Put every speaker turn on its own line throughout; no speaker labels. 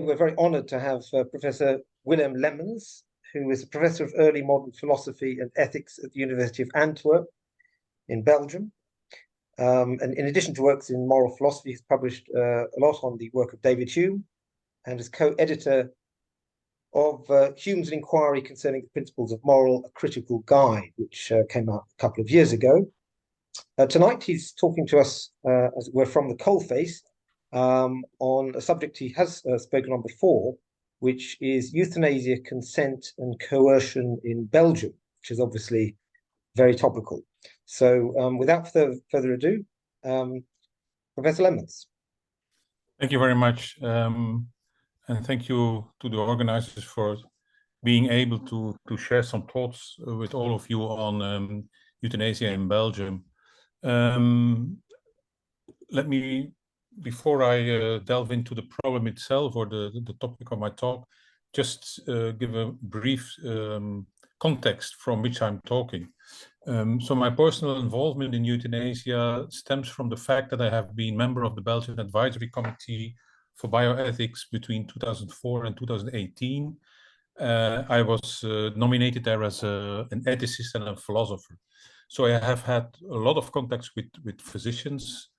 We're very honoured to have Professor Willem Lemmens, who is a professor of early modern philosophy and ethics at the University of Antwerp in Belgium. And in addition to works in moral philosophy, he's published a lot on the work of David Hume and is co-editor of Hume's Inquiry Concerning the Principles of Moral, a Critical Guide, which came out a couple of years ago. Tonight, he's talking to us, as it were, from the coalface on a subject he has spoken on before, which is euthanasia, consent, and coercion in Belgium, which is obviously very topical. So without further ado, Professor Lemmens.
Thank you very much. And thank you to the organizers for being able to share some thoughts with all of you on euthanasia in Belgium. Let me, before I delve into the problem itself or the topic of my talk, just give a brief context from which I'm talking. So my personal involvement in euthanasia stems from the fact that I have been member of the Belgian Advisory Committee for Bioethics between 2004 and 2018. I was nominated there as an ethicist and a philosopher. So I have had a lot of contacts with physicians,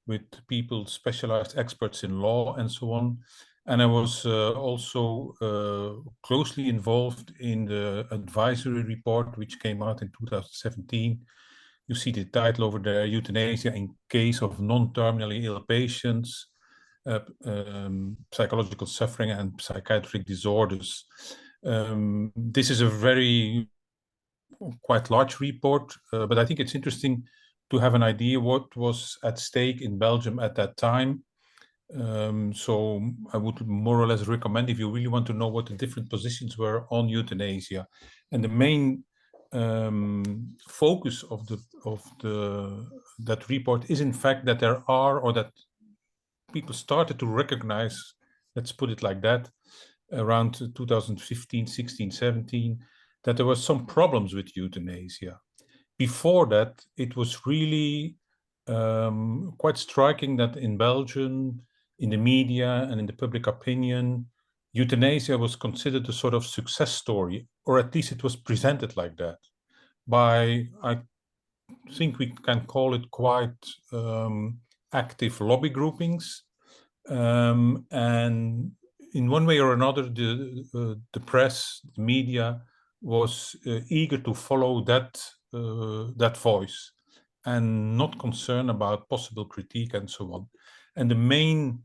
with people, specialized experts in law and so on. And I was also closely involved in the advisory report, which came out in 2017. You see the title over there, Euthanasia in Case of Non-Terminally Ill Patients, Psychological Suffering and Psychiatric Disorders. This is a quite large report, but I think it's interesting to have an idea what was at stake in Belgium at that time. So I would more or less recommend, if you really want to know what the different positions were on euthanasia. And the main focus of that report is in fact that there are, or that people started to recognize, let's put it like that, around 2015, 16, 17, that there were some problems with euthanasia. Before that, it was really quite striking that in Belgium, in the media and in the public opinion, euthanasia was considered a sort of success story, or at least it was presented like that by, I think we can call it quite active lobby groupings. And in one way or another, the press, the media was eager to follow that voice and not concerned about possible critique and so on. And the main,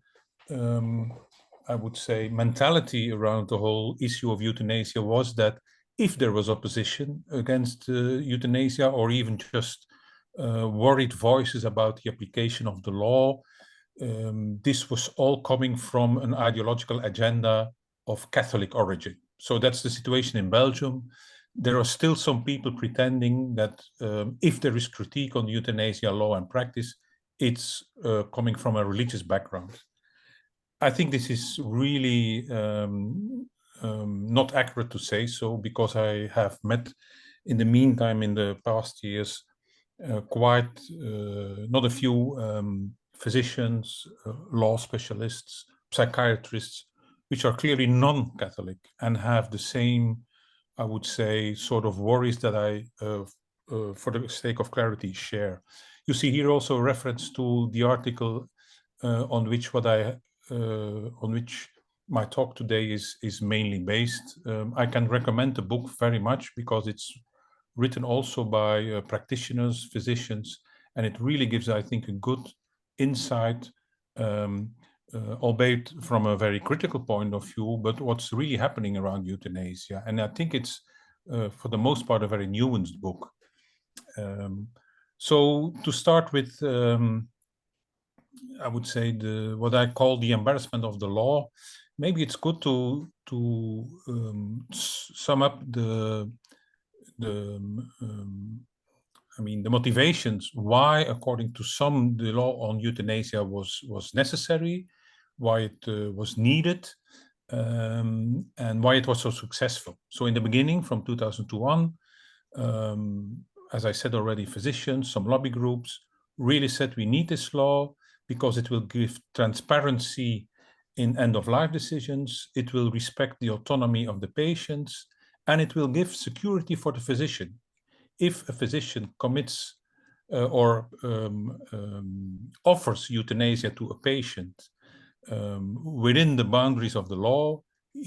I would say, mentality around the whole issue of euthanasia was that if there was opposition against euthanasia, or even just worried voices about the application of the law, this was all coming from an ideological agenda of Catholic origin. So that's the situation in Belgium. There are still some people pretending that if there is critique on euthanasia law and practice, it's coming from a religious background. I think this is really not accurate to say so, because I have met in the meantime, in the past years, quite not a few physicians, law specialists, psychiatrists, which are clearly non-Catholic and have the same, I would say, sort of worries that I, for the sake of clarity, share. You see here also a reference to the article on which my talk today is mainly based. I can recommend the book very much because it's written also by practitioners, physicians, and it really gives, I think, a good insight, albeit from a very critical point of view, but what's really happening around euthanasia. And I think it's, for the most part, a very nuanced book. So to start with, I would say what I call the embarrassment of the law. Maybe it's good to sum up the motivations why, according to some, the law on euthanasia was necessary, why it was needed, and why it was so successful. So in the beginning, from 2002 on, as I said already, physicians, some lobby groups really said we need this law because it will give transparency in end-of-life decisions, it will respect the autonomy of the patients, and it will give security for the physician. If a physician commits or offers euthanasia to a patient within the boundaries of the law,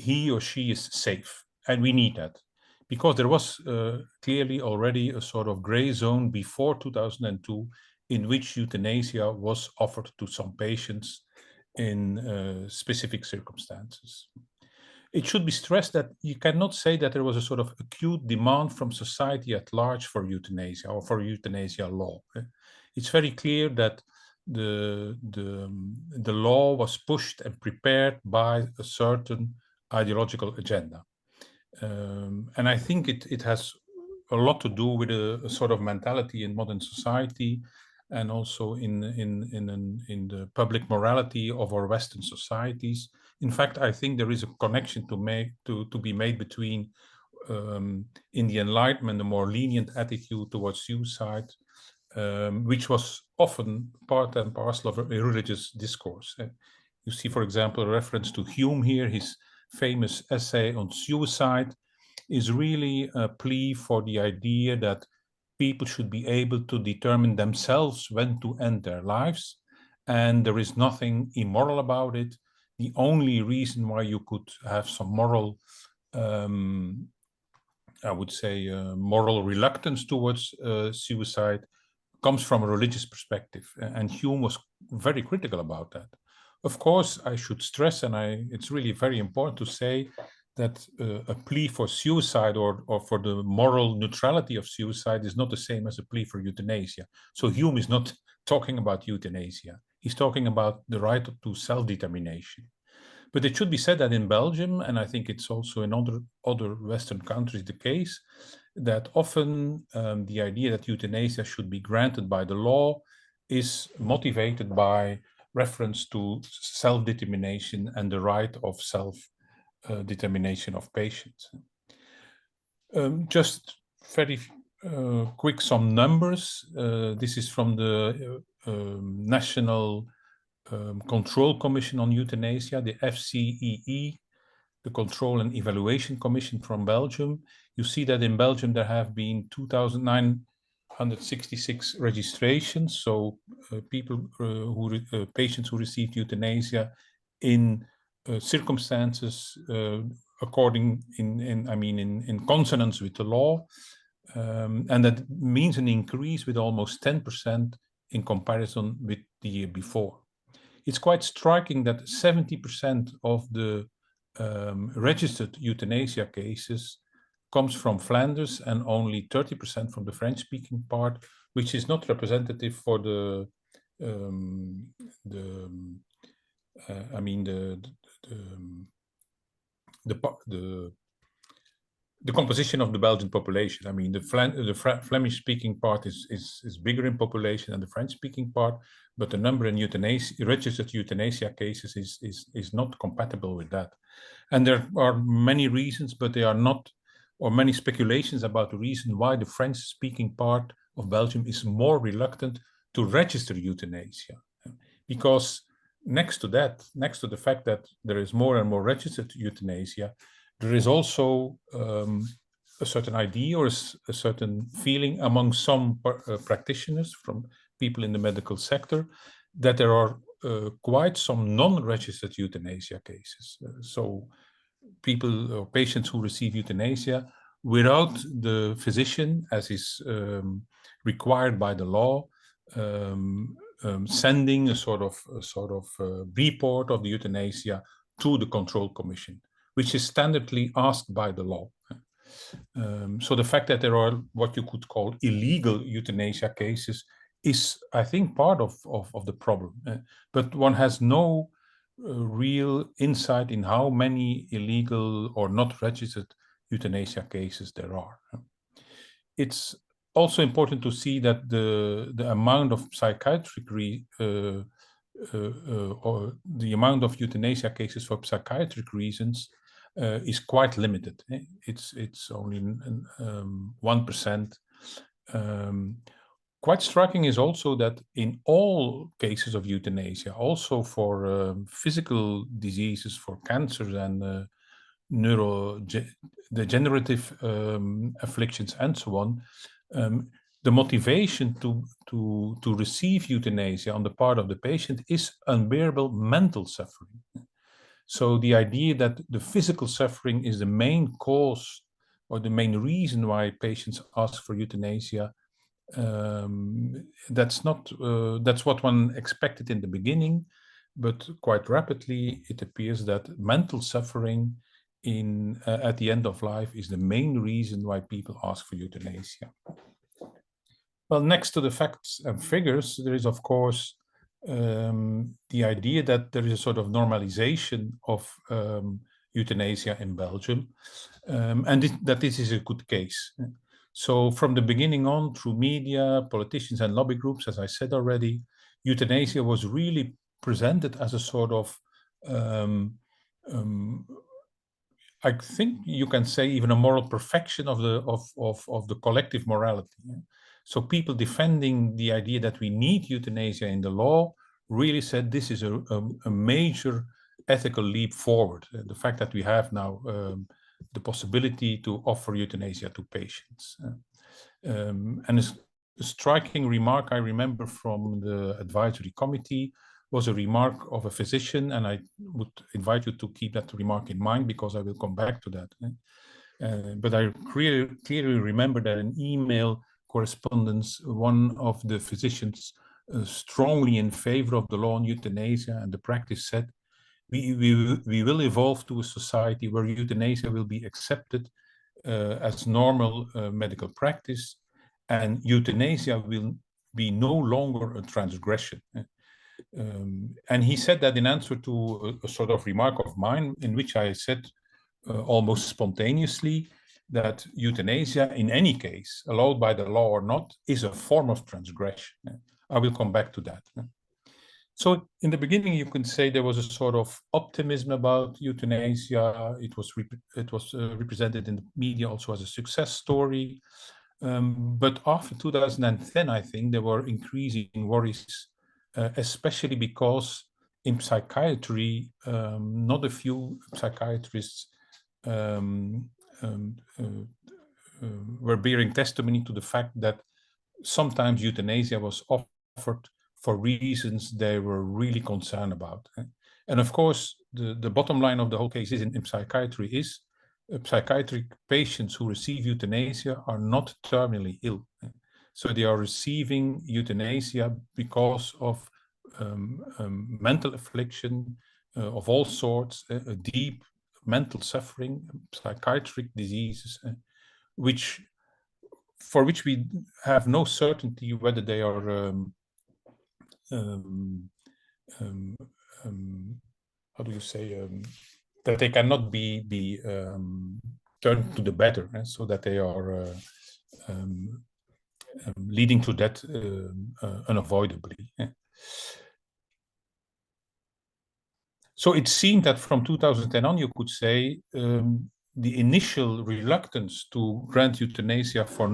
he or she is safe. And we need that, because there was clearly already a sort of gray zone before 2002 in which euthanasia was offered to some patients in specific circumstances. It should be stressed that you cannot say that there was a sort of acute demand from society at large for euthanasia or for euthanasia law. It's very clear that the law was pushed and prepared by a certain ideological agenda. And I think it has a lot to do with a sort of mentality in modern society, and also in the public morality of our Western societies. In fact, I think there is a connection to be made between in the Enlightenment, a more lenient attitude towards suicide, which was often part and parcel of a religious discourse. You see, for example, a reference to Hume here. His famous essay on suicide is really a plea for the idea that people should be able to determine themselves when to end their lives, and there is nothing immoral about it. The only reason why you could have some moral, I would say, moral reluctance towards suicide comes from a religious perspective, and Hume was very critical about that. Of course, I should stress, and it's really very important to say that a plea for suicide or for the moral neutrality of suicide is not the same as a plea for euthanasia. So Hume is not talking about euthanasia. He's talking about the right to self-determination. But it should be said that in Belgium, and I think it's also in other Western countries the case, that often the idea that euthanasia should be granted by the law is motivated by reference to self-determination and the right of self-determination of patients. Just very quick, some numbers. This is from the National Control Commission on Euthanasia, the FCEE, the Control and Evaluation Commission from Belgium. You see that in Belgium there have been 2,966 registrations, so patients who received euthanasia in circumstances in consonance with the law, and that means an increase with almost 10% in comparison with the year before. It's quite striking that 70% of the registered euthanasia cases comes from Flanders and only 30% from the French-speaking part, which is not representative for the composition of the Belgian population. I mean, the Flemish-speaking part is bigger in population than the French-speaking part, but the number in registered euthanasia cases is not compatible with that. And there are many reasons, but they are not, or many speculations about the reason why the French-speaking part of Belgium is more reluctant to register euthanasia. Because next to the fact that there is more and more registered euthanasia, there is also a certain idea or a certain feeling among some practitioners, from people in the medical sector, that there are quite some non-registered euthanasia cases. So people or patients who receive euthanasia without the physician, as is required by the law, sending a sort of report of the euthanasia to the Control Commission, which is standardly asked by the law. So the fact that there are what you could call illegal euthanasia cases is, I think, part of the problem. But one has no real insight in how many illegal or not registered euthanasia cases there are. It's also important to see that the amount of psychiatric or the amount of euthanasia cases for psychiatric reasons is quite limited. It's only 1%. quite striking is also that in all cases of euthanasia, also for physical diseases, for cancers and neurodegenerative afflictions and so on, the motivation to receive euthanasia on the part of the patient is unbearable mental suffering. So the idea that the physical suffering is the main cause or the main reason why patients ask for euthanasia, that's what one expected in the beginning, but quite rapidly it appears that mental suffering at the end of life is the main reason why people ask for euthanasia. Well, next to the facts and figures, there is of course the idea that there is a sort of normalization of euthanasia in Belgium, and that this is a good case. So from the beginning on, through media, politicians and lobby groups, as I said already, euthanasia was really presented as a sort of, I think you can say even a moral perfection of the collective morality. So people defending the idea that we need euthanasia in the law really said this is a major ethical leap forward. The fact that we have now the possibility to offer euthanasia to patients. And a striking remark I remember from the advisory committee was a remark of a physician, and I would invite you to keep that remark in mind because I will come back to that. But I clearly remember that in email correspondence, one of the physicians strongly in favor of the law on euthanasia and the practice said, we will evolve to a society where euthanasia will be accepted as normal medical practice, and euthanasia will be no longer a transgression. And he said that in answer to a sort of remark of mine, in which I said almost spontaneously that euthanasia, in any case, allowed by the law or not, is a form of transgression. I will come back to that. So in the beginning, you can say there was a sort of optimism about euthanasia. It was represented in the media also as a success story. But after 2010, I think there were increasing worries, especially because in psychiatry, not a few psychiatrists were bearing testimony to the fact that sometimes euthanasia was offered for reasons they were really concerned about. And of course, the bottom line of the whole case is in psychiatry is psychiatric patients who receive euthanasia are not terminally ill. So they are receiving euthanasia because of mental affliction of all sorts, a deep mental suffering, psychiatric diseases, for which we have no certainty whether they are how do you say, that they cannot be turned to the better, so that they are leading to death unavoidably. So it seemed that from 2010 on, you could say, the initial reluctance to grant euthanasia for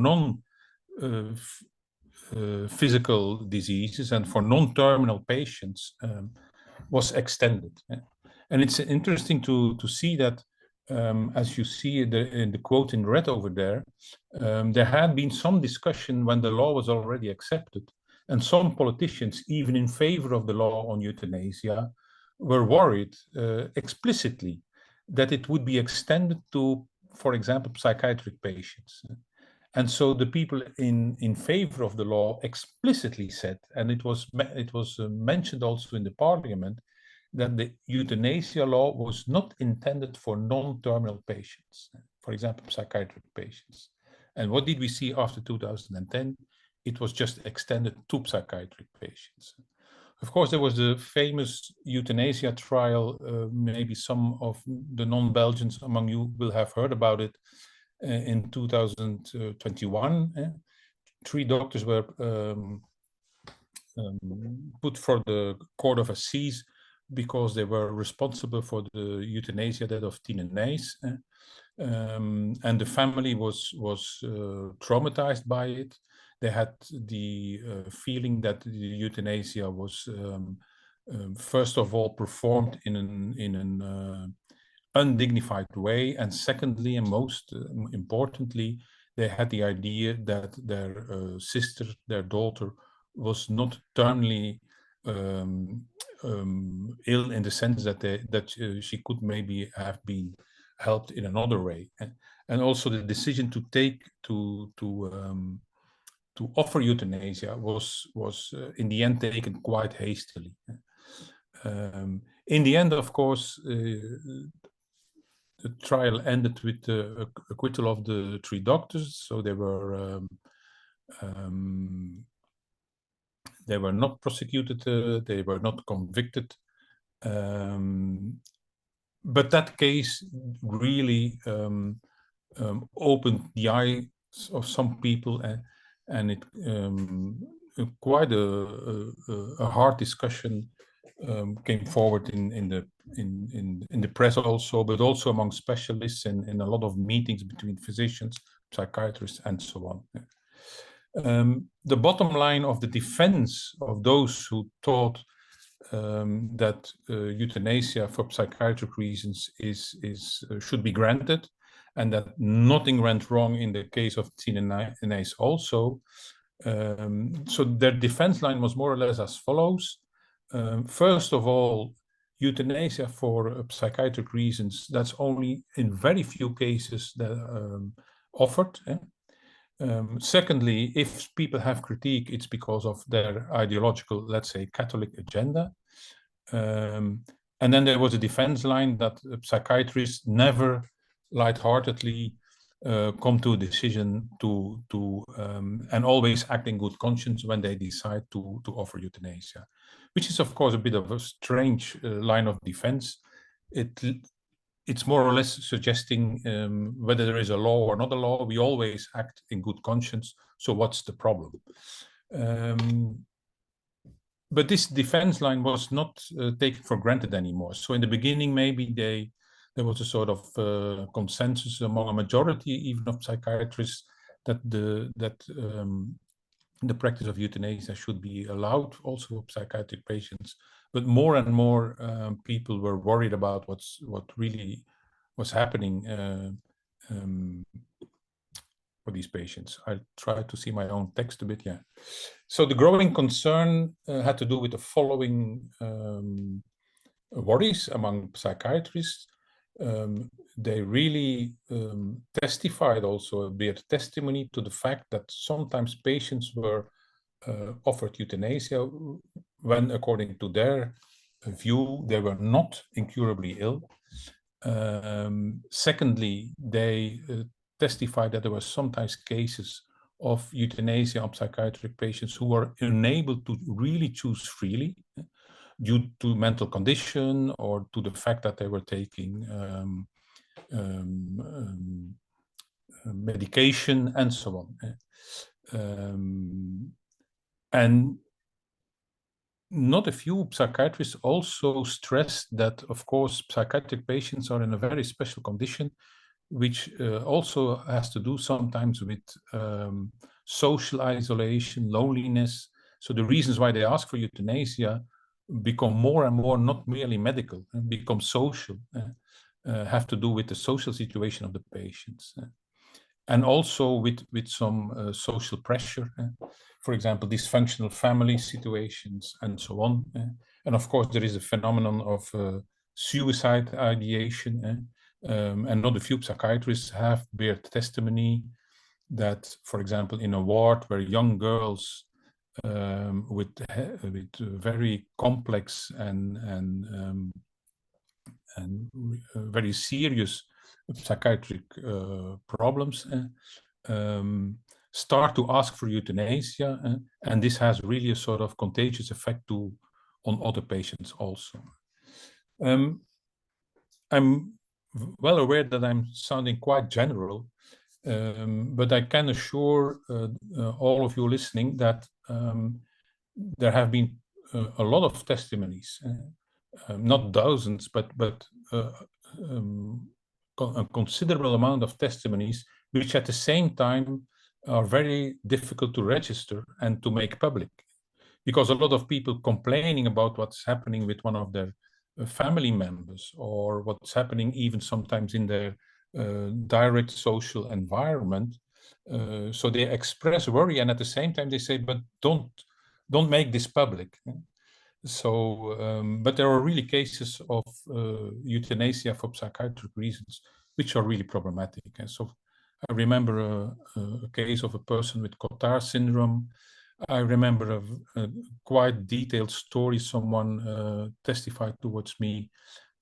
physical diseases and for non-terminal patients was extended. And it's interesting to see that, as you see in the quote in red over there, there had been some discussion when the law was already accepted, and some politicians, even in favor of the law on euthanasia, were worried explicitly that it would be extended to, for example, psychiatric patients. And so the people in favor of the law explicitly said, and it was mentioned also in the parliament, that the euthanasia law was not intended for non-terminal patients, for example, psychiatric patients. And what did we see after 2010? It was just extended to psychiatric patients. Of course, there was the famous euthanasia trial. Maybe some of the non-Belgians among you will have heard about it. In 2021, 3 doctors were put for the Court of Assize because they were responsible for the euthanasia death of Tine Nijs. And the family was traumatized by it. they had the feeling that the euthanasia was first of all performed in an undignified way, and secondly, and most importantly, they had the idea that their sister, their daughter, was not terminally ill in the sense that she could maybe have been helped in another way, and also the decision to offer euthanasia was in the end taken quite hastily. In the end, of course, the trial ended with the acquittal of the 3 doctors, so they were not prosecuted, they were not convicted. But that case really opened the eyes of some people, and it quite a hard discussion came forward in the press also, but also among specialists and in a lot of meetings between physicians, psychiatrists, and so on. The bottom line of the defense of those who thought that euthanasia for psychiatric reasons should be granted, and that nothing went wrong in the case of Euthanasia also. So their defense line was more or less as follows. First of all, euthanasia for psychiatric reasons, that's only in very few cases that offered. Secondly, if people have critique, it's because of their ideological, let's say, Catholic agenda. And then there was a defense line that psychiatrists never lightheartedly come to a decision and always act in good conscience when they decide to offer euthanasia, which is of course a bit of a strange line of defense. It's more or less suggesting whether there is a law or not a law, we always act in good conscience, so what's the problem? But this defense line was not taken for granted anymore. So in the beginning, maybe there was a sort of consensus among a majority even of psychiatrists that the practice of euthanasia should be allowed also for psychiatric patients. But more and more people were worried about what really was happening for these patients. I try to see my own text a bit, yeah. So the growing concern had to do with the following worries among psychiatrists. They really testified also a bit testimony to the fact that sometimes patients were offered euthanasia when, according to their view, they were not incurably ill. Secondly, they testified that there were sometimes cases of euthanasia of psychiatric patients who were unable to really choose freely due to mental condition or to the fact that they were taking medication and so on. And not a few psychiatrists also stressed that, of course, psychiatric patients are in a very special condition, which also has to do sometimes with social isolation, loneliness. So the reasons why they ask for euthanasia become more and more not merely medical, and become social, have to do with the social situation of the patients. And also with some social pressure, for example, dysfunctional family situations and so on. And of course, there is a phenomenon of suicide ideation. And not a few psychiatrists have bared testimony that, for example, in a ward where young girls with very complex and very serious psychiatric problems start to ask for euthanasia, and this has really a sort of contagious effect on other patients also. I'm well aware that I'm sounding quite general, but I can assure all of you listening that there have been a lot of testimonies, not dozens, but a considerable amount of testimonies, which at the same time are very difficult to register and to make public, because a lot of people complaining about what's happening with one of their family members, or what's happening even sometimes in their direct social environment. So they express worry, and at the same time they say, but don't make this public. So, but there are really cases of euthanasia for psychiatric reasons, which are really problematic. And so I remember a case of a person with Cotard syndrome. I remember a quite detailed story someone testified towards me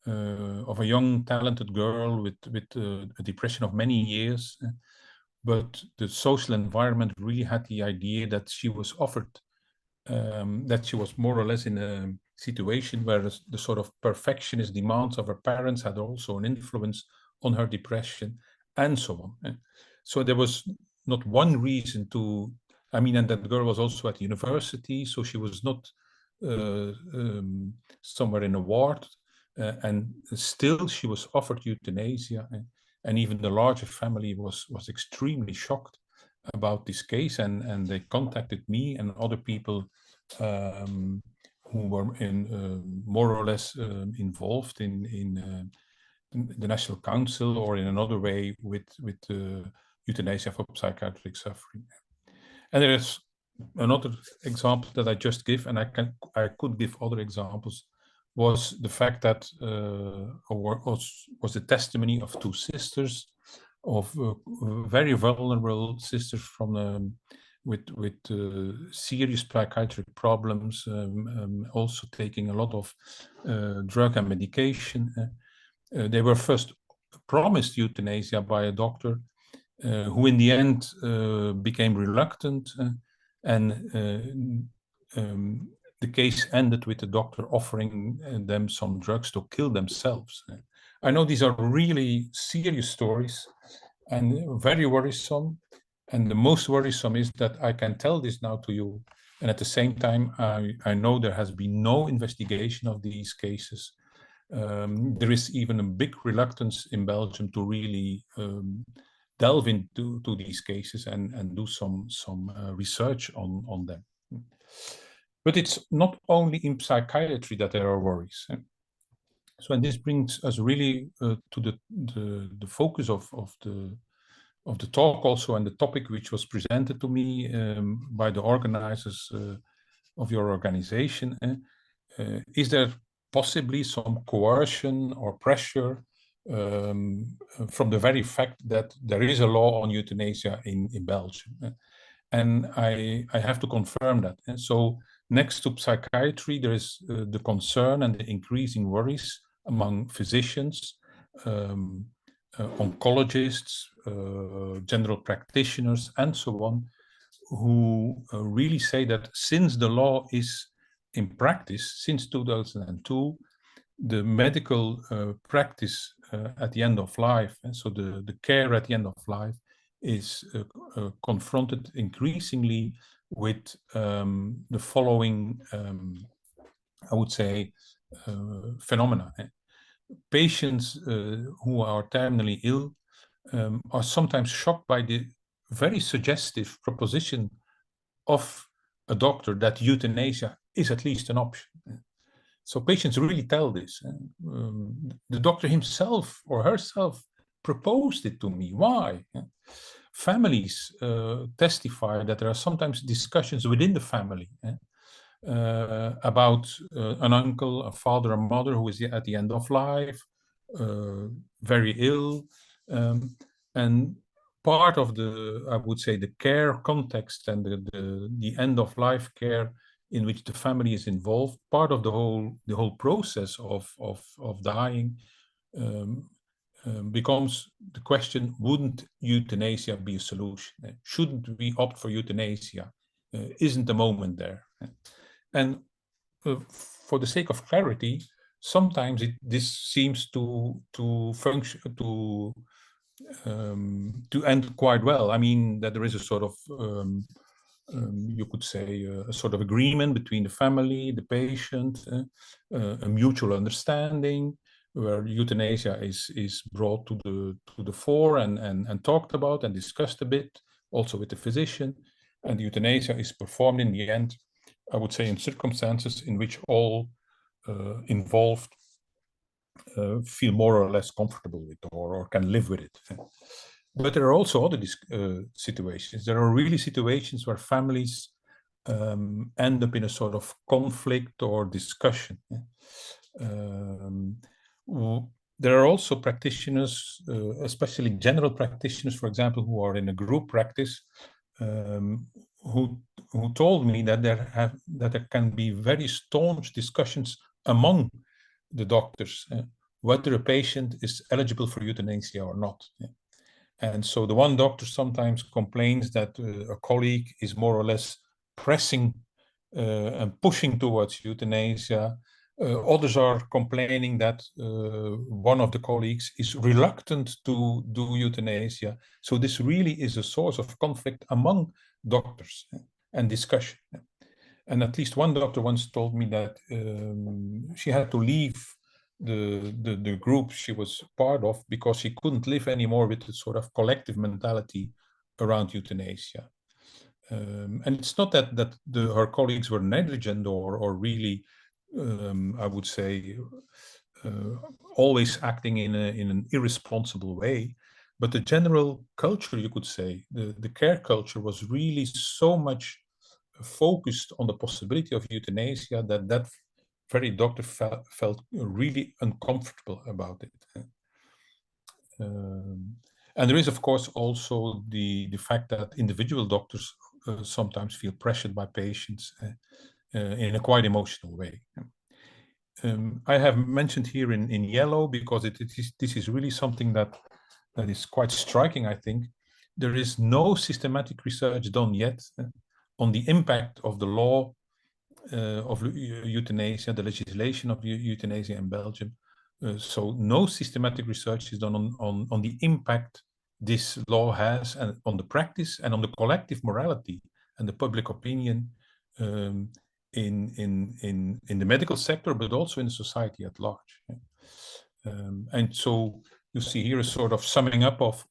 of a young talented girl with a depression of many years, but the social environment really had the idea that she was offered, that she was more or less in a situation where the sort of perfectionist demands of her parents had also an influence on her depression, and so on. So there was not one reason to, I mean, and that girl was also at university, so she was not somewhere in a ward, and still she was offered euthanasia, and even the larger family was extremely shocked about this case, and they contacted me and other people who were more or less involved in the National Council, or in another way with euthanasia for psychiatric suffering. And there is another example that I just give, and I could give other examples, was the fact that was the testimony of two sisters, of very vulnerable sisters from with serious psychiatric problems, also taking a lot of drug and medication. They were first promised euthanasia by a doctor, who in the end became reluctant, and the case ended with the doctor offering them some drugs to kill themselves. I know these are really serious stories and very worrisome, and the most worrisome is that I can tell this now to you, and at the same time I know there has been no investigation of these cases. There is even a big reluctance in Belgium to really delve into these cases and do some research on them. But it's not only in psychiatry that there are worries. So, and this brings us really to the focus of the talk also, and the topic which was presented to me by the organizers of your organization. Is there possibly some coercion or pressure from the very fact that there is a law on euthanasia in Belgium? And I have to confirm that. And so next to psychiatry, there is the concern and the increasing worries among physicians, oncologists, general practitioners, and so on, who really say that since the law is in practice, since 2002, the medical practice at the end of life, and so the care at the end of life, is confronted increasingly with the following, I would say, phenomena. Patients who are terminally ill are sometimes shocked by the very suggestive proposition of a doctor that euthanasia is at least an option. So patients really tell this. The doctor himself or herself proposed it to me. Why? Families testify that there are sometimes discussions within the family about an uncle, a father, a mother who is at the end of life, very ill, and part of the, I would say, the care context and the end of life care in which the family is involved, part of the whole process of dying, becomes the question: wouldn't euthanasia be a solution? Shouldn't we opt for euthanasia? Isn't the moment there? And for the sake of clarity, sometimes this seems to function to end quite well. I mean, that there is a sort of you could say a sort of agreement between the family, the patient, a mutual understanding, where euthanasia is brought to the fore and talked about and discussed a bit also with the physician, and euthanasia is performed in the end, I would say, in circumstances in which all involved feel more or less comfortable with or can live with it. But there are also other situations. There are really situations where families end up in a sort of conflict or discussion. There are also practitioners, especially general practitioners, for example, who are in a group practice, who told me that there can be very staunch discussions among the doctors whether a patient is eligible for euthanasia or not. And so the one doctor sometimes complains that a colleague is more or less pressing and pushing towards euthanasia. Others are complaining that one of the colleagues is reluctant to do euthanasia. So this really is a source of conflict among doctors and discussion. And at least one doctor once told me that she had to leave the group she was part of because she couldn't live anymore with the sort of collective mentality around euthanasia. And it's not that her colleagues were negligent or really, I would say, always acting in an irresponsible way, but the general culture, you could say, the care culture was really so much focused on the possibility of euthanasia that very doctor felt really uncomfortable about it. And there is, of course, also the fact that individual doctors sometimes feel pressured by patients in a quite emotional way. I have mentioned here in yellow because this is really something that is quite striking, I think. There is no systematic research done yet on the impact of the law of euthanasia, the legislation of euthanasia in Belgium. So no systematic research is done on the impact this law has and on the practice and on the collective morality and the public opinion in the medical sector, but also in society at large. And so you see here a sort of summing up of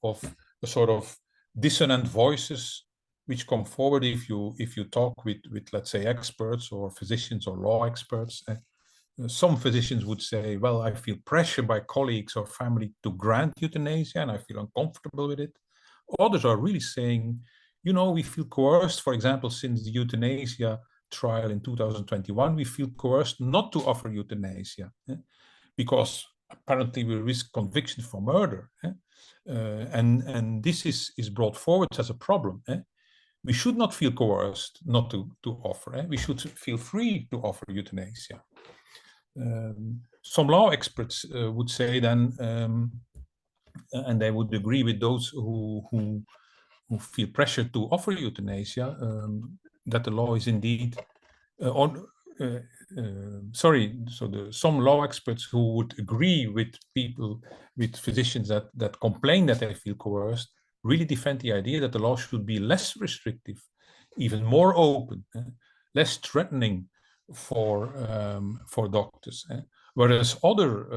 a sort of dissonant voices which come forward if you talk with let's say experts or physicians or law experts. Some physicians would say, well, I feel pressure by colleagues or family to grant euthanasia and I feel uncomfortable with it. Others are really saying, you know, we feel coerced, for example, since the euthanasia trial in 2021, we feel coerced not to offer euthanasia because apparently we risk conviction for murder. And this is brought forward as a problem. We should not feel coerced not to offer. We should feel free to offer euthanasia. Some law experts would say then, and they would agree with those who feel pressured to offer euthanasia, that the law is indeed, some law experts who would agree with physicians that complain that they feel coerced, really defend the idea that the law should be less restrictive, even more open, less threatening for doctors. Whereas other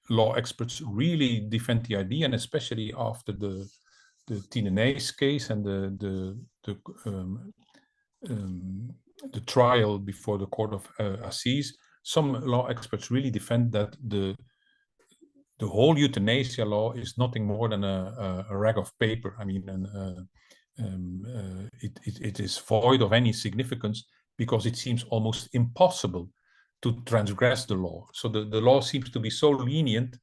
law experts really defend the idea, and especially after the Tinenese case and the trial before the Court of Assize, some law experts really defend that the whole euthanasia law is nothing more than a rag of paper. I mean, it is void of any significance because it seems almost impossible to transgress the law. So the law seems to be so lenient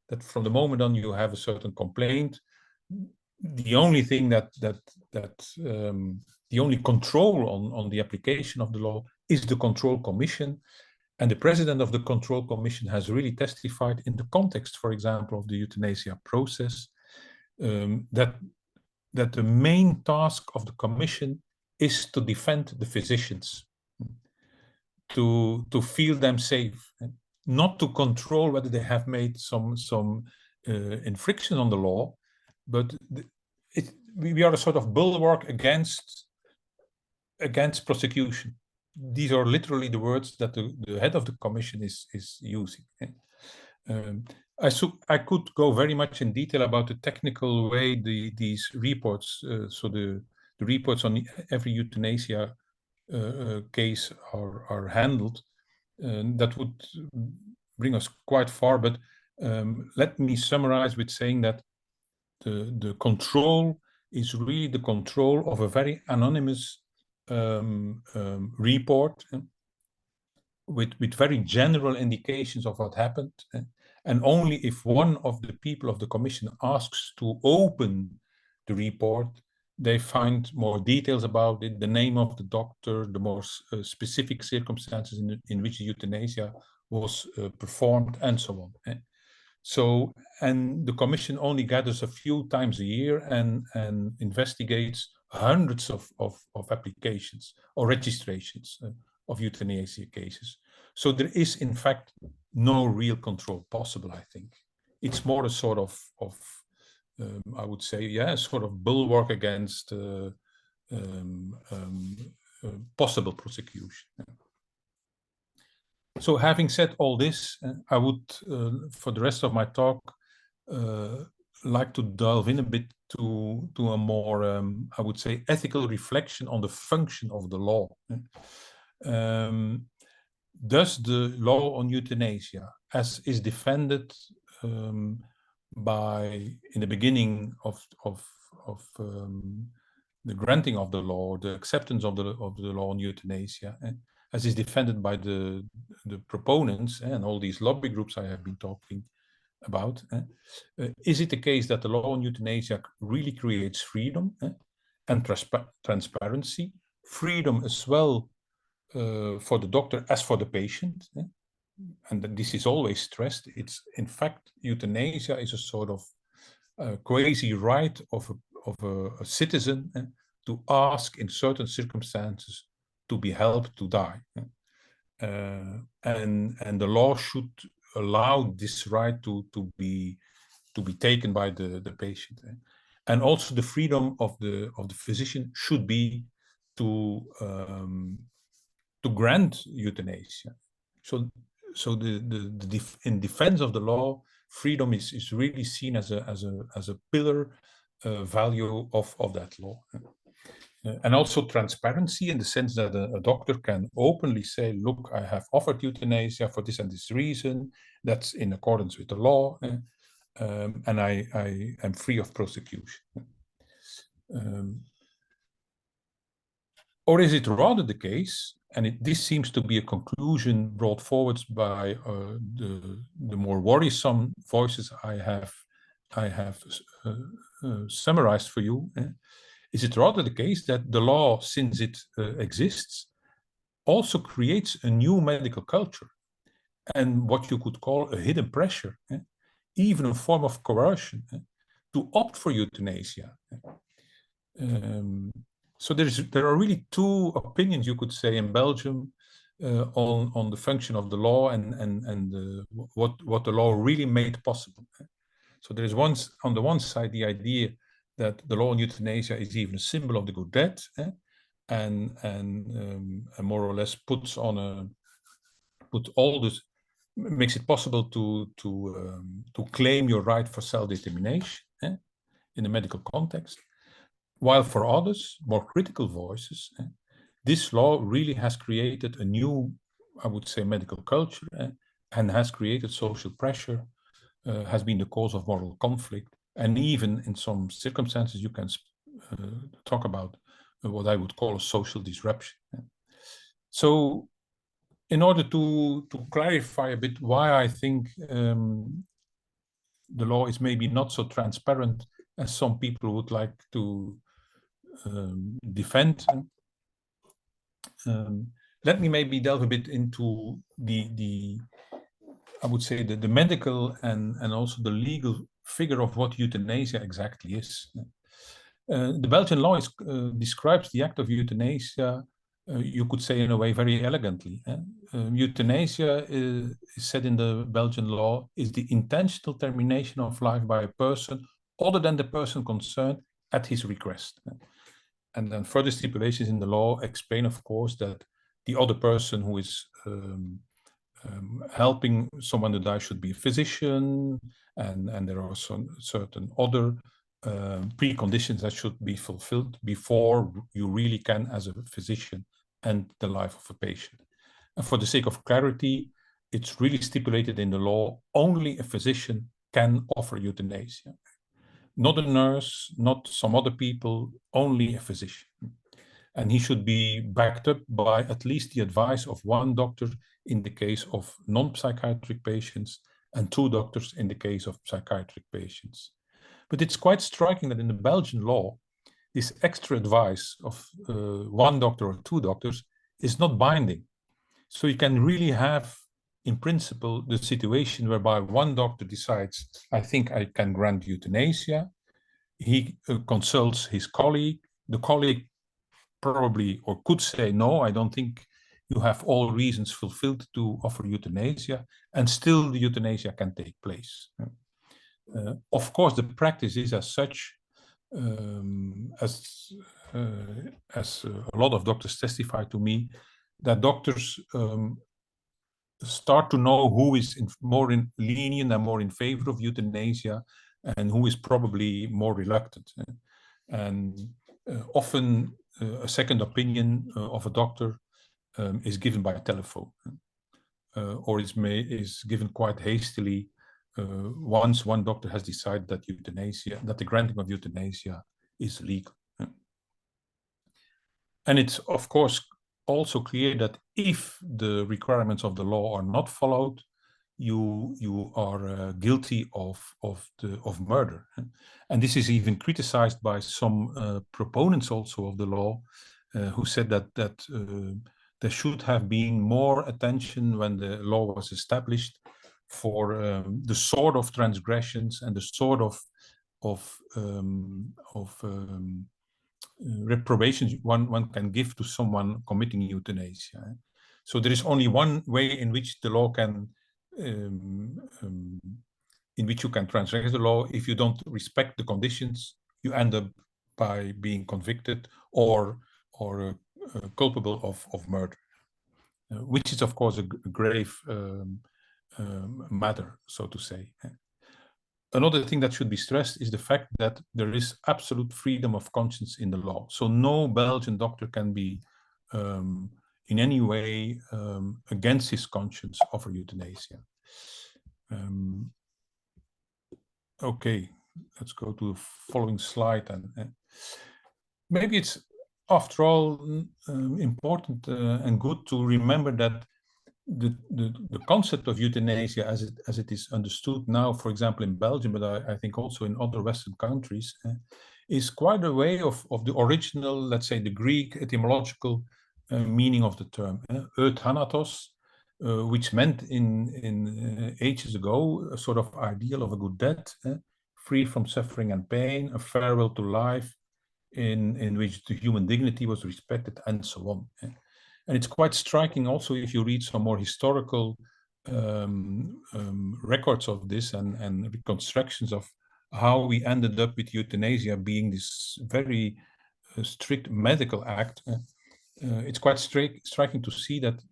that from the moment on you have a certain complaint, the only thing the only control on the application of the law is the control commission. And the president of the control commission has really testified in the context, for example, of the euthanasia process, that the main task of the commission is to defend the physicians, to feel them safe, not to control whether they have made some infraction on the law, but we are a sort of bulwark against prosecution. These are literally the words that the head of the commission is using. I could go very much in detail about the technical way these reports, so the reports on every euthanasia case are handled. That would bring us quite far, but let me summarize with saying that the control is really the control of a very anonymous report with very general indications of what happened. And only if one of the people of the commission asks to open the report, they find more details about it, the name of the doctor, the more specific circumstances in which euthanasia was performed, and so on. So, and the commission only gathers a few times a year and investigates hundreds of applications or registrations of euthanasia cases. So there is, in fact, no real control possible, I think. It's more a sort of I would say, yeah, a sort of bulwark against possible prosecution. So having said all this, I would, for the rest of my talk, like to delve in a bit to a more, I would say, ethical reflection on the function of the law. Does the law on euthanasia, as is defended by, in the beginning of the granting of the law, the acceptance of the law on euthanasia, as is defended by the proponents and all these lobby groups I have been talking about, is it the case that the law on euthanasia really creates freedom and transparency, freedom as well for the doctor as for the patient? And this is always stressed. It's, in fact, euthanasia is a sort of quasi right of a citizen to ask in certain circumstances to be helped to die. And the law should allow this right to be taken by the patient. And also the freedom of the physician should be to grant euthanasia. So in defense of the law, freedom is really seen as a pillar value of that law. And also transparency, in the sense that a doctor can openly say, look, I have offered euthanasia for this and this reason, that's in accordance with the law, and I am free of prosecution. Or is it rather the case, and this seems to be a conclusion brought forward by the more worrisome voices I have summarized for you, is it rather the case that the law, since it exists, also creates a new medical culture and what you could call a hidden pressure, even a form of coercion, to opt for euthanasia? So there are really two opinions, you could say, in Belgium on the function of the law and what the law really made possible. So there is on the one side the idea that the law on euthanasia is even a symbol of the good death, and more or less makes it possible to claim your right for self-determination in a medical context. While for others, more critical voices, this law really has created a new, I would say, medical culture, and has created social pressure, has been the cause of moral conflict, and even in some circumstances you can talk about what I would call a social disruption. So in order to clarify a bit why I think the law is maybe not so transparent as some people would like to defend, let me maybe delve a bit into the I would say the medical and also the legal figure of what euthanasia exactly is. The Belgian law describes the act of euthanasia, you could say in a way very elegantly. Euthanasia is said in the Belgian law is the intentional termination of life by a person other than the person concerned at his request. And then further stipulations in the law explain, of course, that the other person who is helping someone to die should be a physician, and there are some certain other preconditions that should be fulfilled before you really can, as a physician, end the life of a patient. And for the sake of clarity, it's really stipulated in the law, only a physician can offer euthanasia. Not a nurse, not some other people, only a physician. And he should be backed up by at least the advice of one doctor in the case of non-psychiatric patients and 2 doctors in the case of psychiatric patients. But it's quite striking that in the Belgian law, this extra advice of 1 doctor or 2 doctors is not binding. So you can really have, in principle, the situation whereby 1 doctor decides, I think I can grant euthanasia. He consults his colleague. The colleague probably or could say, no, I don't think you have all reasons fulfilled to offer euthanasia, and still the euthanasia can take place. Of course, the practice is as such, as a lot of doctors testify to me, that doctors start to know who is more lenient and more in favor of euthanasia, and who is probably more reluctant. And often a second opinion of a doctor is given by telephone, or is given quite hastily once 1 doctor has decided that euthanasia, that the granting of euthanasia is legal. And it's of course also clear that if the requirements of the law are not followed, you are guilty of murder. And this is even criticized by some proponents also of the law, who said that there should have been more attention when the law was established for the sort of transgressions and the sort of reprobations one can give to someone committing euthanasia. So there is only one way in which the law can, in which you can transgress the law. If you don't respect the conditions, you end up by being convicted or culpable of murder, which is of course a grave matter, so to say. Another thing that should be stressed is the fact that there is absolute freedom of conscience in the law. So no Belgian doctor can be in any way against his conscience offer euthanasia. Okay, let's go to the following slide. And maybe it's, after all, important and good to remember that the concept of euthanasia as it is understood now, for example, in Belgium, but I think also in other Western countries, is quite a way of the original, let's say, the Greek etymological meaning of the term, euthanatos, which meant in ages ago a sort of ideal of a good death, free from suffering and pain, a farewell to life, in which the human dignity was respected, and so on. And it's quite striking also if you read some more historical records of this and reconstructions of how we ended up with euthanasia being this very strict medical act. It's quite striking to see that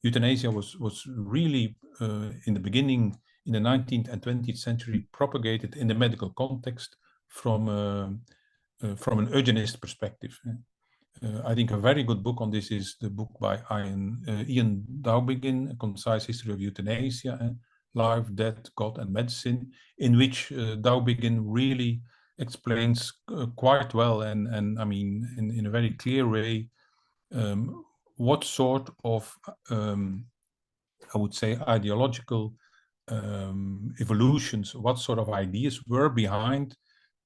euthanasia was really in the beginning, in the 19th and 20th century, propagated in the medical context from an eugenist perspective. I think a very good book on this is the book by Ian Dowbiggin, A Concise History of Euthanasia, Life, Death, God and Medicine, in which Dowbiggin really explains quite well and I mean in a very clear way what sort of I would say ideological evolutions, what sort of ideas were behind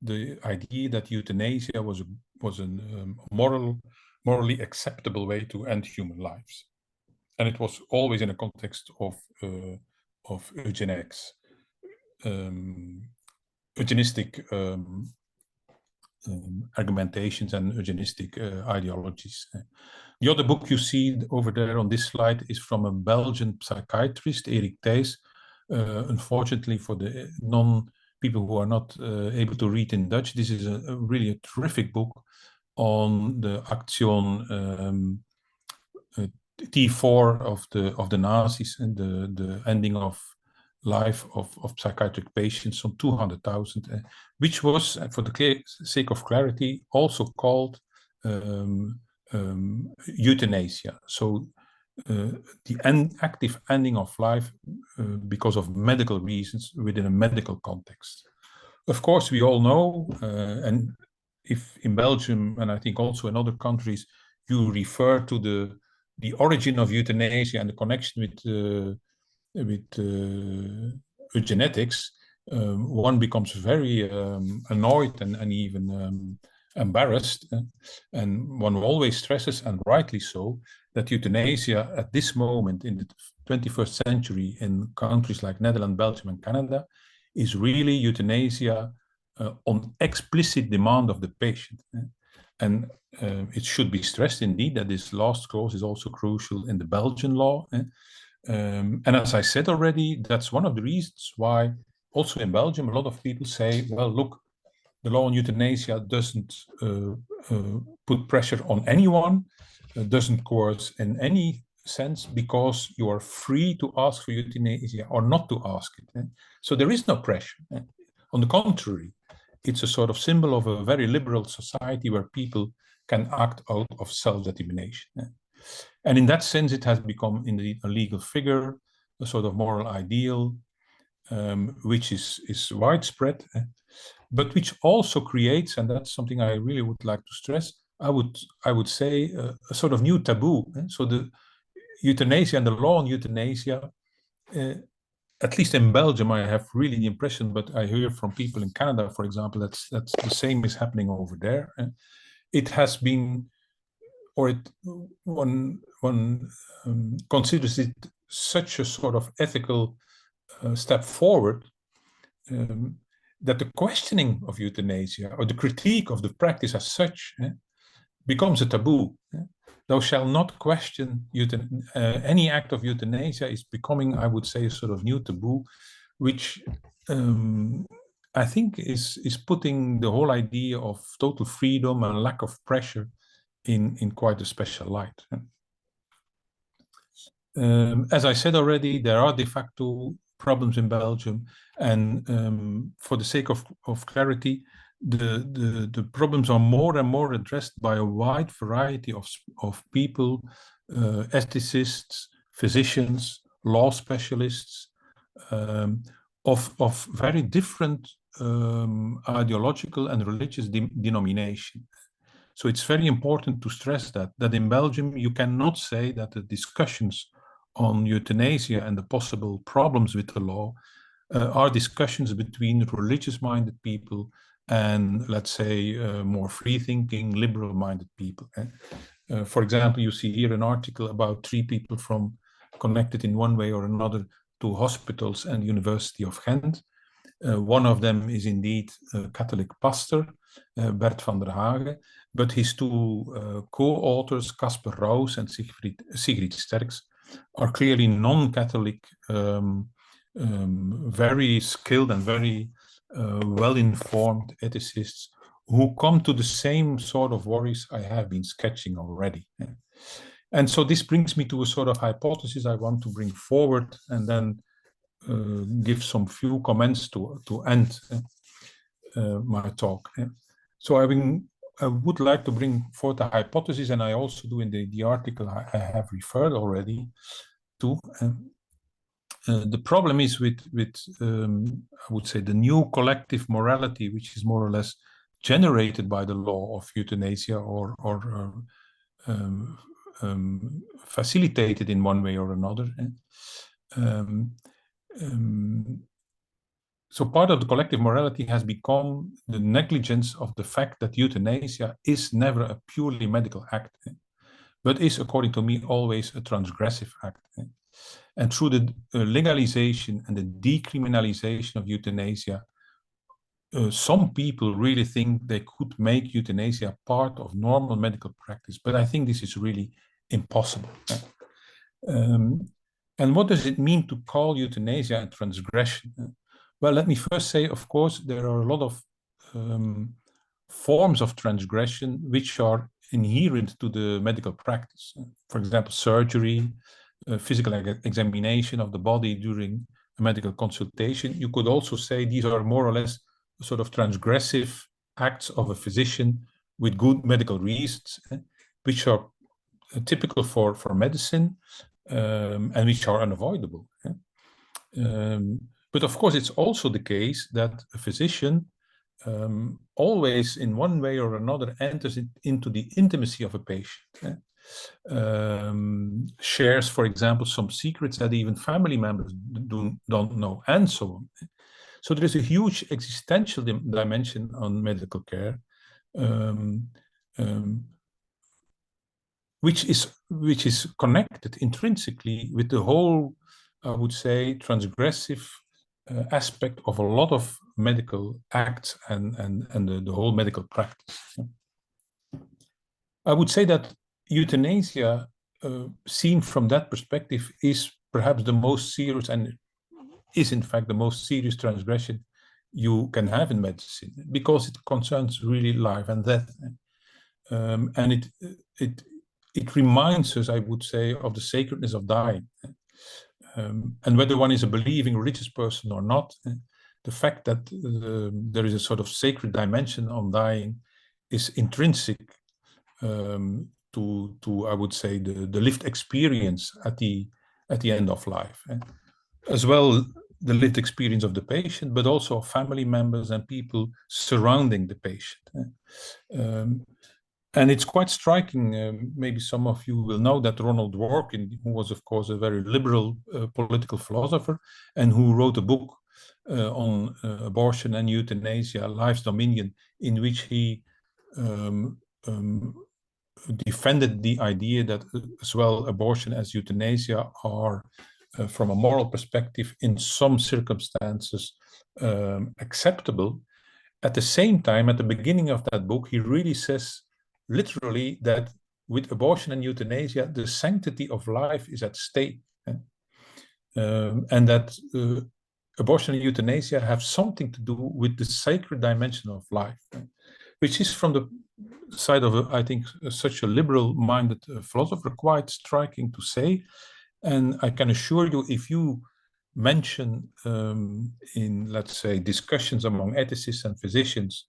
the idea that euthanasia was a morally acceptable way to end human lives, and it was always in a context of eugenics, eugenistic argumentations and eugenistic ideologies. The other book you see over there on this slide is from a Belgian psychiatrist, Erik Thijs. Unfortunately for the people who are not able to read in Dutch, this is really a terrific book on the Action T4 of the Nazis and the ending of life of psychiatric patients, some 200,000, which was, for the sake of clarity, also called euthanasia. So the active ending of life because of medical reasons within a medical context. Of course, we all know, and if in Belgium, and I think also in other countries, you refer to the origin of euthanasia and the connection with eugenetics, one becomes very annoyed and even embarrassed. And one always stresses, and rightly so, that euthanasia at this moment in the 21st century in countries like Netherlands, Belgium, and Canada is really euthanasia on explicit demand of the patient. And it should be stressed indeed that this last clause is also crucial in the Belgian law. And as I said already, that's one of the reasons why also in Belgium, a lot of people say, well, look, the law on euthanasia doesn't put pressure on anyone, doesn't coerce in any sense, because you are free to ask for euthanasia or not to ask it. So there is no pressure. On the contrary, it's a sort of symbol of a very liberal society where people can act out of self-determination. And in that sense, it has become indeed a legal figure, a sort of moral ideal, which is widespread, but which also creates, and that's something I really would like to stress, I would say a sort of new taboo. So the euthanasia and the law on euthanasia, at least in Belgium, I have really the impression, but I hear from people in Canada, for example, that's the same is happening over there. It has been, or one considers it such a sort of ethical step forward that the questioning of euthanasia or the critique of the practice as such becomes a taboo. Thou shalt not question any act of euthanasia is becoming, I would say, a sort of new taboo, which I think is putting the whole idea of total freedom and lack of pressure in quite a special light. As I said already, there are de facto problems in Belgium, and for the sake of clarity, the problems are more and more addressed by a wide variety of people, ethicists, physicians, law specialists, of very different ideological and religious denomination. So it's very important to stress that in Belgium, you cannot say that the discussions on euthanasia and the possible problems with the law are discussions between religious-minded people and, let's say, more free-thinking, liberal-minded people. For example, you see here an article about 3 people connected in one way or another to hospitals and University of Ghent. One of them is indeed a Catholic pastor, Bert van der Hagen, but his 2 co-authors, Casper Raus and Sigrid Sterks, are clearly non-Catholic, very skilled and very well-informed ethicists who come to the same sort of worries I have been sketching already. And so this brings me to a sort of hypothesis I want to bring forward and then give some few comments to end my talk. So I would like to bring forth a hypothesis, and I also do in the article I have referred already to. The problem is with I would say, the new collective morality, which is more or less generated by the law of euthanasia or facilitated in one way or another. So part of the collective morality has become the negligence of the fact that euthanasia is never a purely medical act, but is, according to me, always a transgressive act. And through the legalization and the decriminalization of euthanasia, some people really think they could make euthanasia part of normal medical practice, but I think this is really impossible. And what does it mean to call euthanasia a transgression? Well, let me first say, of course, there are a lot of forms of transgression which are inherent to the medical practice. For example, surgery, physical examination of the body during a medical consultation. You could also say these are more or less sort of transgressive acts of a physician with good medical reasons, which are typical for medicine, and which are unavoidable. But of course, it's also the case that a physician always, in one way or another, enters into the intimacy of a patient. Shares, for example, some secrets that even family members don't know, and so on. So there is a huge existential dimension on medical care, which is connected intrinsically with the whole, I would say, transgressive aspect of a lot of medical acts and the whole medical practice. I would say that euthanasia, seen from that perspective, is perhaps the most serious, and is in fact the most serious transgression you can have in medicine, because it concerns really life and death. And it reminds us, I would say, of the sacredness of dying. And whether one is a believing religious person or not, the fact that there is a sort of sacred dimension on dying is intrinsic to I would say, the lived experience at the end of life, as well the lived experience of the patient, but also family members and people surrounding the patient. And it's quite striking, maybe some of you will know that Ronald Dworkin, who was of course a very liberal political philosopher, and who wrote a book on abortion and euthanasia, Life's Dominion, in which he defended the idea that as well abortion as euthanasia are, from a moral perspective, in some circumstances acceptable. At the same time, at the beginning of that book, he really says literally that with abortion and euthanasia, the sanctity of life is at stake. And that abortion and euthanasia have something to do with the sacred dimension of life, which is, from the side of, I think, such a liberal-minded philosopher, quite striking to say. And I can assure you, if you mention in, let's say, discussions among ethicists and physicians,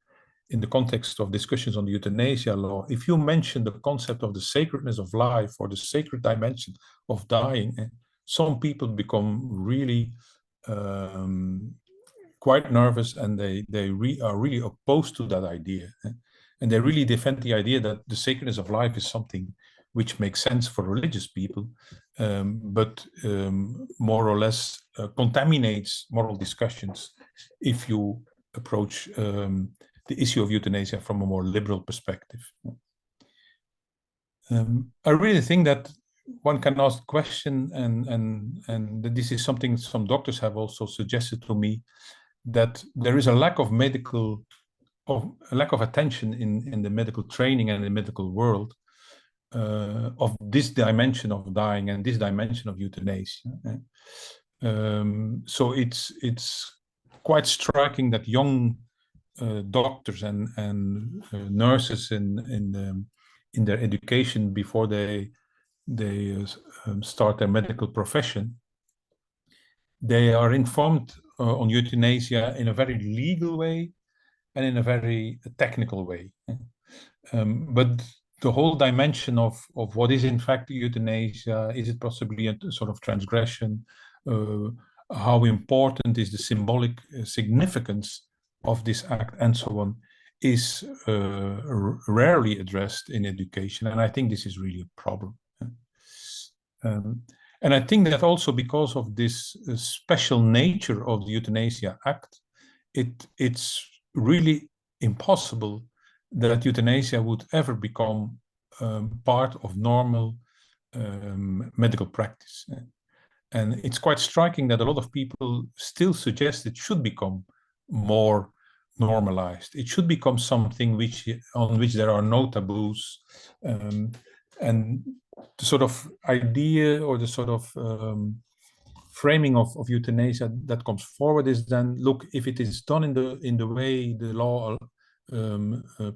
in the context of discussions on the euthanasia law, if you mention the concept of the sacredness of life or the sacred dimension of dying, some people become really quite nervous, and they are really opposed to that idea. And they really defend the idea that the sacredness of life is something which makes sense for religious people, but more or less contaminates moral discussions if you approach the issue of euthanasia from a more liberal perspective. I really think that one can ask the question, and this is something some doctors have also suggested to me, that there is a lack of attention in the medical training and in the medical world of this dimension of dying and this dimension of euthanasia. So it's quite striking that young doctors and nurses in their education, before they start their medical profession, they are informed on euthanasia in a very legal way and in a very technical way. But the whole dimension of what is in fact euthanasia, is it possibly a sort of transgression? How important is the symbolic significance of this act, and so on, is rarely addressed in education. And I think this is really a problem. And I think that also because of this special nature of the Euthanasia Act, it's really impossible that euthanasia would ever become part of normal medical practice. And it's quite striking that a lot of people still suggest it should become more normalized. It should become something on which there are no taboos. And the sort of idea, or the sort of framing of euthanasia that comes forward is then, look, if it is done in the way the law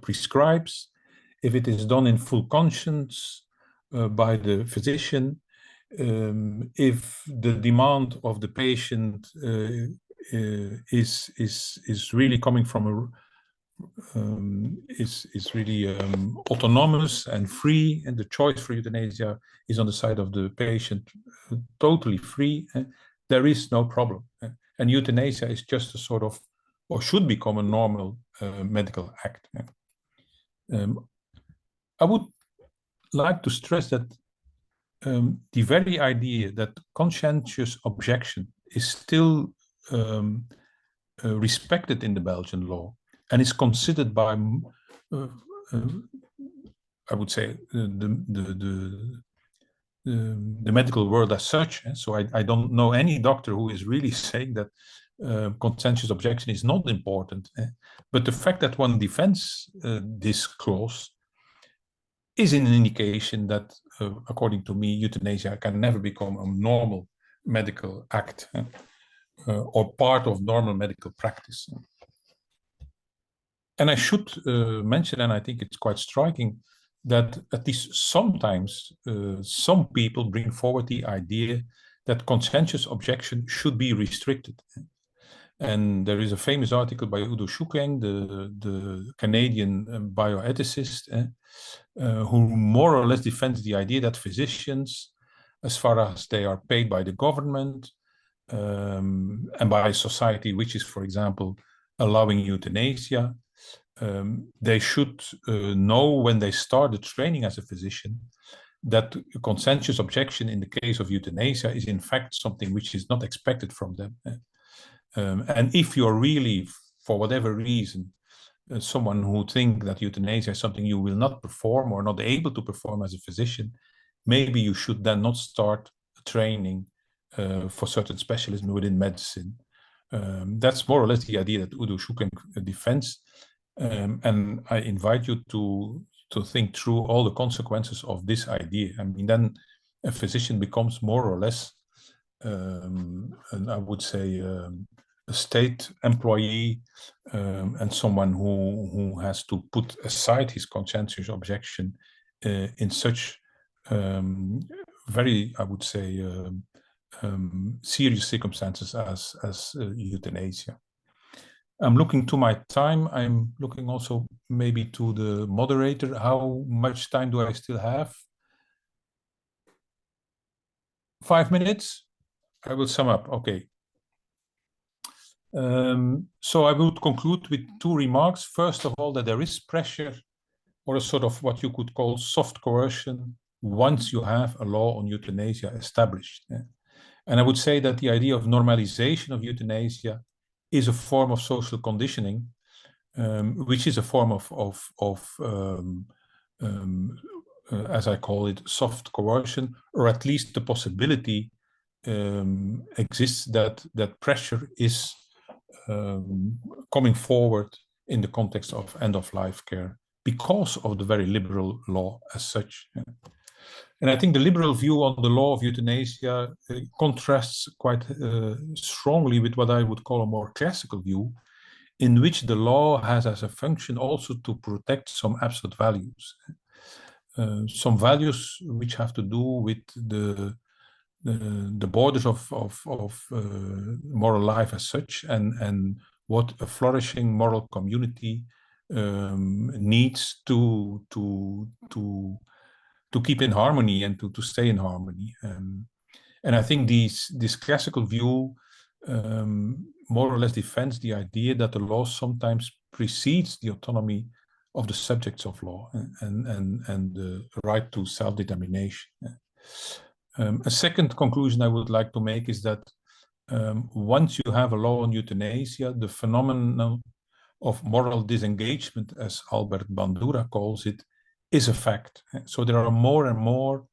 prescribes, if it is done in full conscience by the physician, if the demand of the patient is really coming from is really autonomous and free, and the choice for euthanasia is on the side of the patient, totally free, there is no problem. And euthanasia is just a sort of, or should become a normal medical act. I would like to stress that the very idea that conscientious objection is still respected in the Belgian law and is considered by, I would say, the medical world as such. So I don't know any doctor who is really saying that conscientious objection is not important. But the fact that one defends this clause is an indication that, according to me, euthanasia can never become a normal medical act or part of normal medical practice. And I should mention, and I think it's quite striking, that at least sometimes some people bring forward the idea that conscientious objection should be restricted. And there is a famous article by Udo Schuckeng, the Canadian bioethicist, who more or less defends the idea that physicians, as far as they are paid by the government and by society, which is, for example, allowing euthanasia, they should know when they start the training as a physician that conscientious objection in the case of euthanasia is in fact something which is not expected from them. And if you're really, for whatever reason, someone who thinks that euthanasia is something you will not perform or not able to perform as a physician, maybe you should then not start training for certain specialism within medicine. That's more or less the idea that Udo Schuckeng defends. And I invite you to think through all the consequences of this idea. I mean, then a physician becomes more or less, and I would say, a state employee and someone who has to put aside his conscientious objection in such very, I would say, serious circumstances as euthanasia. I'm looking to my time. I'm looking also maybe to the moderator. How much time do I still have? 5 minutes? I will sum up. Okay. So I would conclude with 2 remarks. First of all, that there is pressure or a sort of what you could call soft coercion once you have a law on euthanasia established. And I would say that the idea of normalization of euthanasia is a form of social conditioning, which is a form of as I call it, soft coercion, or at least the possibility exists that pressure is coming forward in the context of end-of-life care because of the very liberal law as such. And I think the liberal view on the law of euthanasia contrasts quite strongly with what I would call a more classical view, in which the law has as a function also to protect some absolute values. Some values which have to do with the borders of moral life as such, and what a flourishing moral community needs to keep in harmony and to stay in harmony. And I think this classical view more or less defends the idea that the law sometimes precedes the autonomy of the subjects of law and the right to self-determination. A second conclusion I would like to make is that once you have a law on euthanasia, the phenomenon of moral disengagement, as Albert Bandura calls it, is a fact. So there are more and more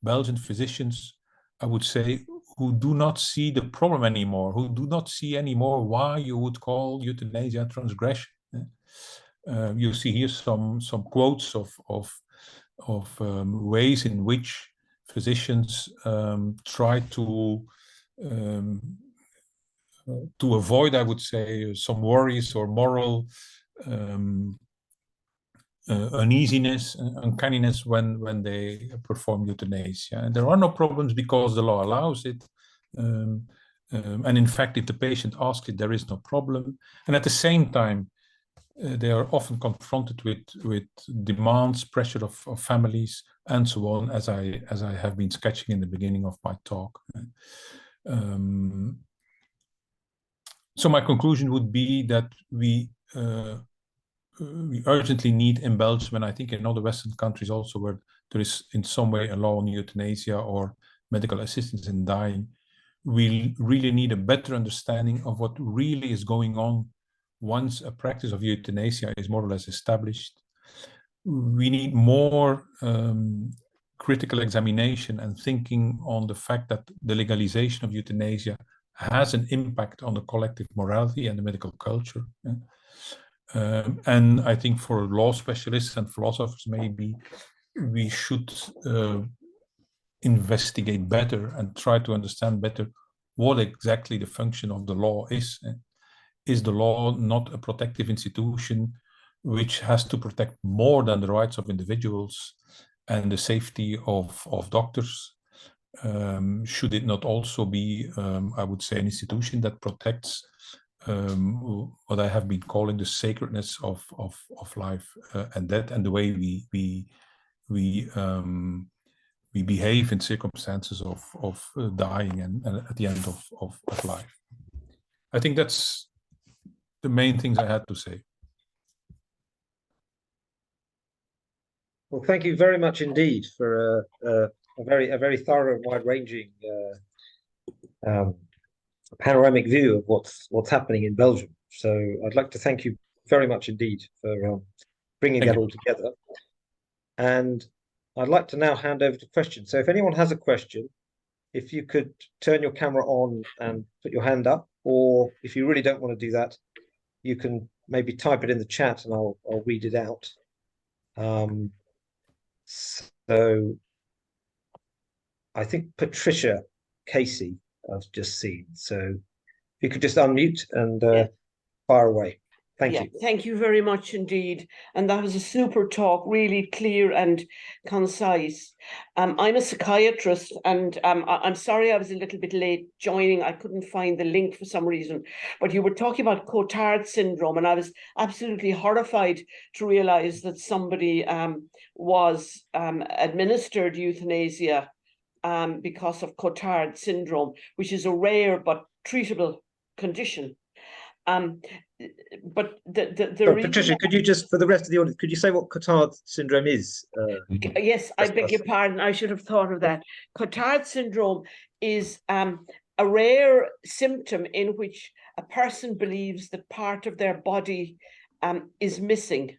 Belgian physicians, I would say, who do not see the problem anymore, who do not see anymore why you would call euthanasia transgression. You see here some quotes of ways in which physicians try to avoid, I would say, some worries or moral uneasiness, uncanniness when they perform euthanasia. And there are no problems because the law allows it. And in fact, if the patient asks it, there is no problem. And at the same time, they are often confronted with demands, pressure of families, and so on, as I have been sketching in the beginning of my talk. So my conclusion would be that we urgently need in Belgium, and I think in other Western countries also, where there is in some way a law on euthanasia or medical assistance in dying, we really need a better understanding of what really is going on once a practice of euthanasia is more or less established. We need more critical examination and thinking on the fact that the legalization of euthanasia has an impact on the collective morality and the medical culture. And I think for law specialists and philosophers, maybe we should investigate better and try to understand better what exactly the function of the law is. Is the law not a protective institution which has to protect more than the rights of individuals and the safety of doctors? Should it not also be, I would say, an institution that protects what I have been calling the sacredness of life and death, and the way we behave in circumstances of dying and at the end of life? I think that's the main things I had to say.
Well, thank you very much indeed for a very thorough, wide-ranging panoramic view of what's happening in Belgium. So I'd like to thank you very much indeed for bringing that all together. And I'd like to now hand over to questions. So if anyone has a question, if you could turn your camera on and put your hand up, or if you really don't want to do that, you can maybe type it in the chat and I'll read it out. So I think Patricia Casey I've just seen. So if you could just unmute and fire away. Thank you.
Thank you very much indeed. And that was a super talk, really clear and concise. I'm a psychiatrist, and I'm sorry I was a little bit late joining. I couldn't find the link for some reason. But you were talking about Cotard syndrome, and I was absolutely horrified to realize that somebody was administered euthanasia because of Cotard syndrome, which is a rare but treatable condition. But
Patricia, could you just, for the rest of the audience, could you say what Cotard syndrome is?
Yes, I beg your pardon. I should have thought of that. Cotard syndrome is a rare symptom in which a person believes that part of their body is missing.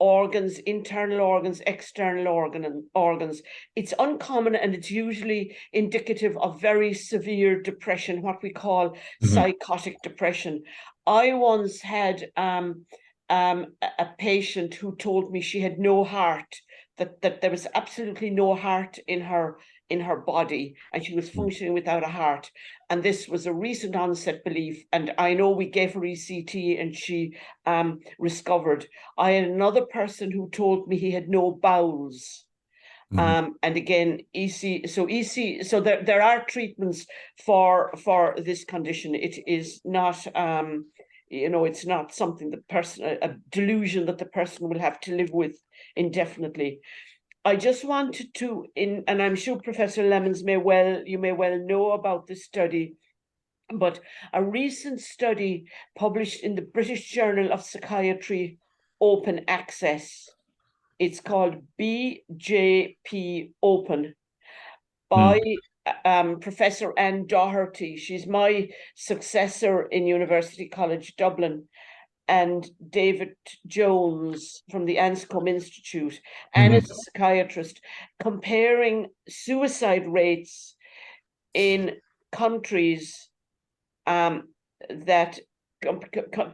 Organs, internal organs, external organs. It's uncommon, and it's usually indicative of very severe depression, what we call psychotic depression. I once had a patient who told me she had no heart, that there was absolutely no heart in her body, and she was functioning without a heart. And this was a recent onset belief. And I know we gave her ECT and she recovered. I had another person who told me he had no bowels. And again, so there are treatments for this condition. It is not it's not something a delusion that the person will have to live with indefinitely. I just wanted to, and I'm sure Professor Lemmens you may well know about this study, but a recent study published in the British Journal of Psychiatry Open Access, it's called BJP Open, by Professor Anne Doherty. She's my successor in University College Dublin, and David Jones from the Anscombe Institute, and as a psychiatrist, comparing suicide rates in countries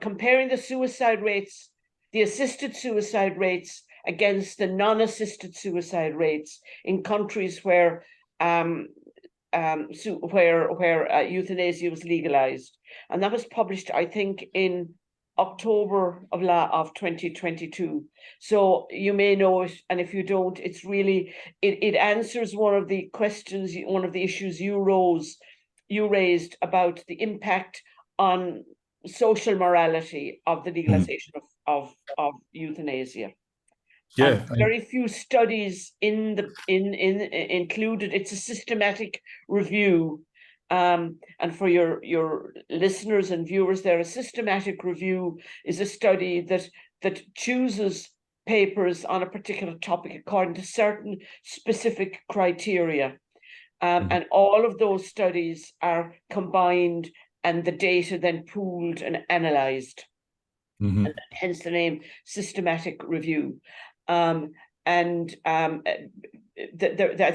comparing the suicide rates, the assisted suicide rates against the non-assisted suicide rates in countries where euthanasia was legalized. And that was published, I think, in October of 2022. So you may know it, and if you don't, it's really, it answers one of the questions, one of the issues you raised about the impact on social morality of the legalization of euthanasia.
Yeah,
very few studies included. It's a systematic review. And for your listeners and viewers there, a systematic review is a study that chooses papers on a particular topic according to certain specific criteria. And all of those studies are combined and the data then pooled and analysed. And hence the name systematic review. I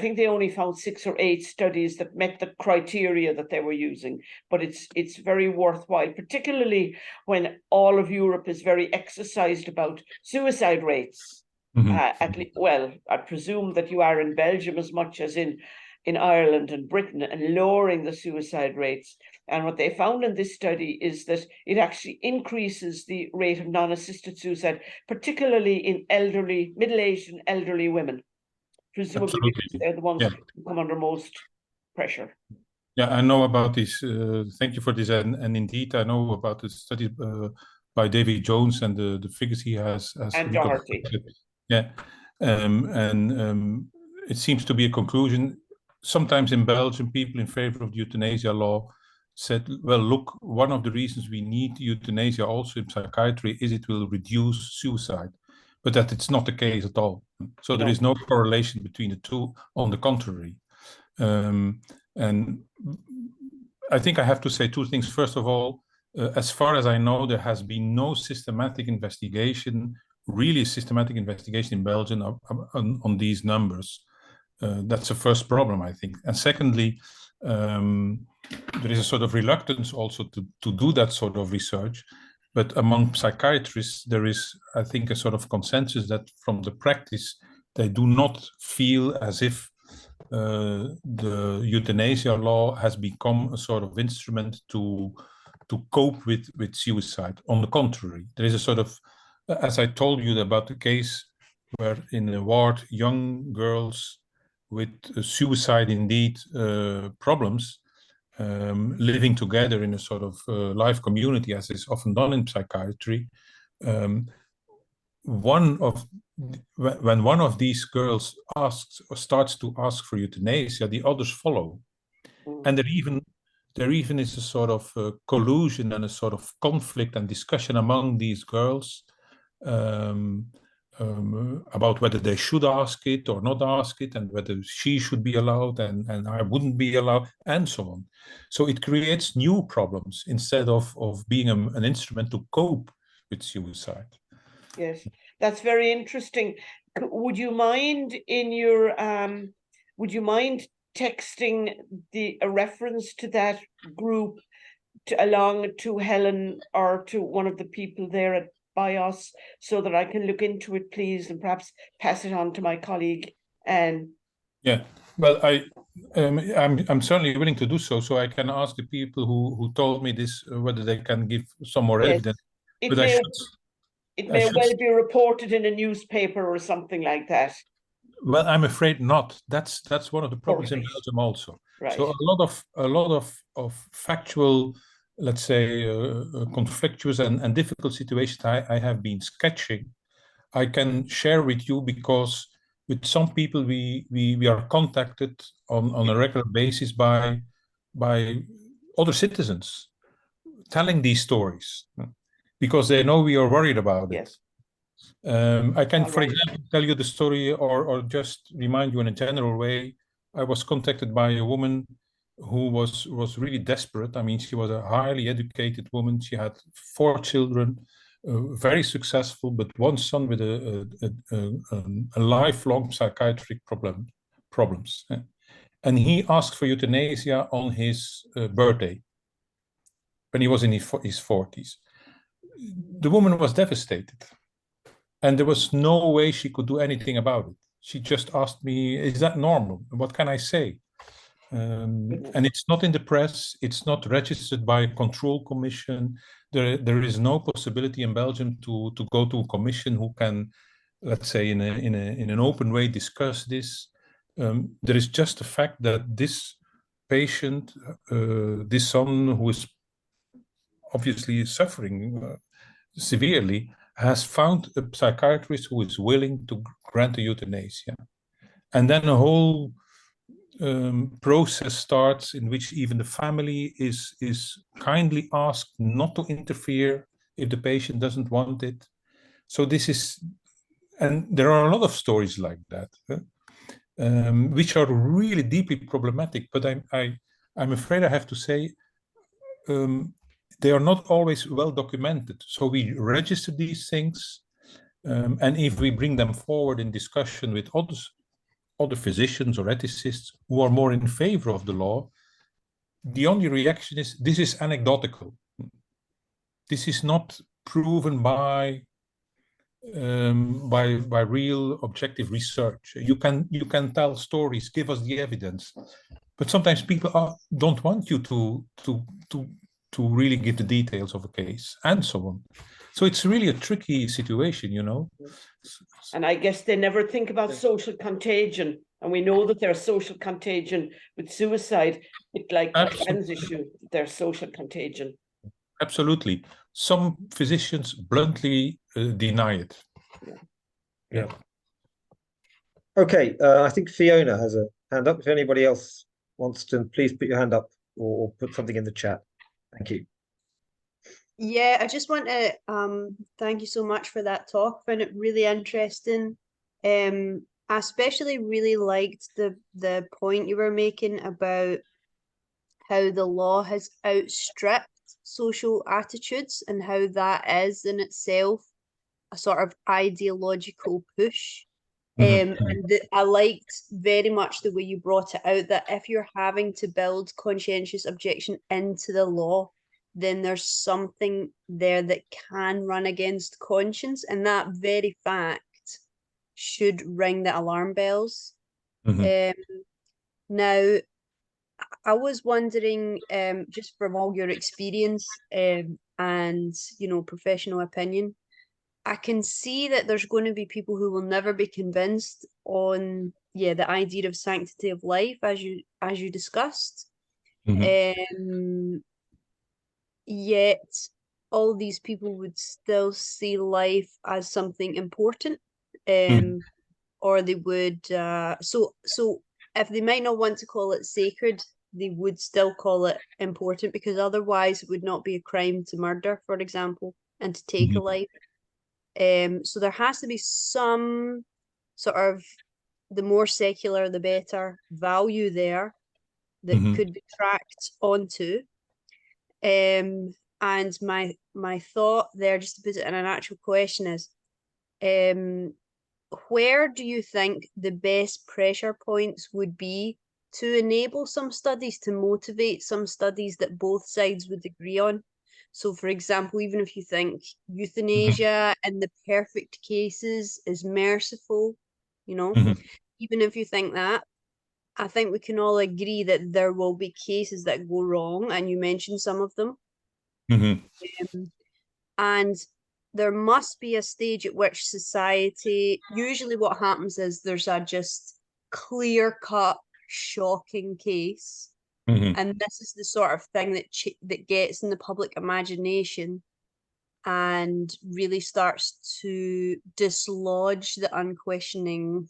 think they only found 6 or 8 studies that met the criteria that they were using, but it's very worthwhile, particularly when all of Europe is very exercised about suicide rates. Well, I presume that you are in Belgium as much as in Ireland and Britain, and lowering the suicide rates. And what they found in this study is that it actually increases the rate of non-assisted suicide, particularly in middle-aged and elderly women, presumably because they're the ones who come under most pressure.
Yeah, I know about this. Thank you for this. And indeed, I know about the study by David Jones and the figures he has
And Doherty.
Yeah. It seems to be a conclusion. Sometimes in Belgium, people in favor of the euthanasia law said, well, look, one of the reasons we need euthanasia also in psychiatry is it will reduce suicide, but that it's not the case at all. So there is no correlation between the two, on the contrary. And I think I have to say 2 things. First of all, as far as I know, there has been no systematic investigation, really systematic investigation in Belgium on these numbers. That's the first problem, I think. And secondly, there is a sort of reluctance also to do that sort of research. But among psychiatrists, there is, I think, a sort of consensus that from the practice, they do not feel as if the euthanasia law has become a sort of instrument to cope with suicide. On the contrary, there is a sort of, as I told you about the case where in a ward, young girls with suicide indeed problems, living together in a sort of life community, as is often done in psychiatry. When one of these girls asks or starts to ask for euthanasia, the others follow. And there even is a sort of collusion and a sort of conflict and discussion among these girls about whether they should ask it or not ask it, and whether she should be allowed and I wouldn't be allowed, and so on. So it creates new problems instead of being an instrument to cope with suicide.
Yes, that's very interesting. Would you mind texting a reference to that group along to Helen or to one of the people there at BIOS, so that I can look into it, please, and perhaps pass it on to my colleague Anne?
Yeah, well, I'm certainly willing to do so. So I can ask the people who told me this whether they can give some more evidence.
It may well be reported in a newspaper or something like that.
Well, I'm afraid not. That's one of the problems in Belgium also. Right. So a lot of factual, let's say, conflictuous and difficult situations I have been sketching, I can share with you, because with some people we are contacted on a regular basis by other citizens telling these stories, because they know we are worried about it.
Yes.
I can, for example, tell you the story or just remind you in a general way. I was contacted by a woman who was really desperate. I mean, she was a highly educated woman. She had 4 children, very successful, but one son with a lifelong psychiatric problems. And he asked for euthanasia on his birthday when he was in his 40s. The woman was devastated. And there was no way she could do anything about it. She just asked me, is that normal? What can I say? And it's not in the press, it's not registered by a control commission. There is no possibility in Belgium to go to a commission who can, let's say, in an open way discuss this. There is just the fact that this patient, this son who is obviously suffering severely, has found a psychiatrist who is willing to grant a euthanasia. And then a whole process starts in which even the family is kindly asked not to interfere if the patient doesn't want it. So this is, and there are a lot of stories like that, which are really deeply problematic. But I'm afraid I have to say they are not always well documented. So we register these things, and if we bring them forward in discussion with other physicians or ethicists who are more in favor of the law, the only reaction is, this is anecdotal. This is not proven by real objective research. You can tell stories, give us the evidence, but sometimes people don't want you to really give the details of a case and so on. So it's really a tricky situation, you know.
And I guess they never think about social contagion. And we know that there's social contagion with suicide. It's like a trans issue, there's social contagion.
Absolutely. Some physicians bluntly deny it.
Yeah. Okay, I think Fiona has a hand up. If anybody else wants to, please put your hand up or put something in the chat. Thank you.
Yeah, I just want to thank you so much for that talk. I found it really interesting. I especially really liked the point you were making about how the law has outstripped social attitudes and how that is in itself a sort of ideological push. And I liked very much the way you brought it out, that if you're having to build conscientious objection into the law, then there's something there that can run against conscience, and that very fact should ring the alarm bells. Now, I was wondering, just from all your experience and professional opinion, I can see that there's going to be people who will never be convinced on the idea of sanctity of life, as you discussed. Yet all these people would still see life as something important, or they would so if they might not want to call it sacred, they would still call it important, because otherwise it would not be a crime to murder, for example, and to take a life. So there has to be some sort of, the more secular the better, value there that could be tracked onto. And my thought there, just to put it in an actual question, is where do you think the best pressure points would be to enable some studies, to motivate some studies that both sides would agree on? So, for example, even if you think euthanasia in the perfect cases is merciful, even if you think that, I think we can all agree that there will be cases that go wrong, and you mentioned some of them. And there must be a stage at which society, usually what happens is there's a just clear-cut, shocking case. And this is the sort of thing that gets in the public imagination and really starts to dislodge the unquestioning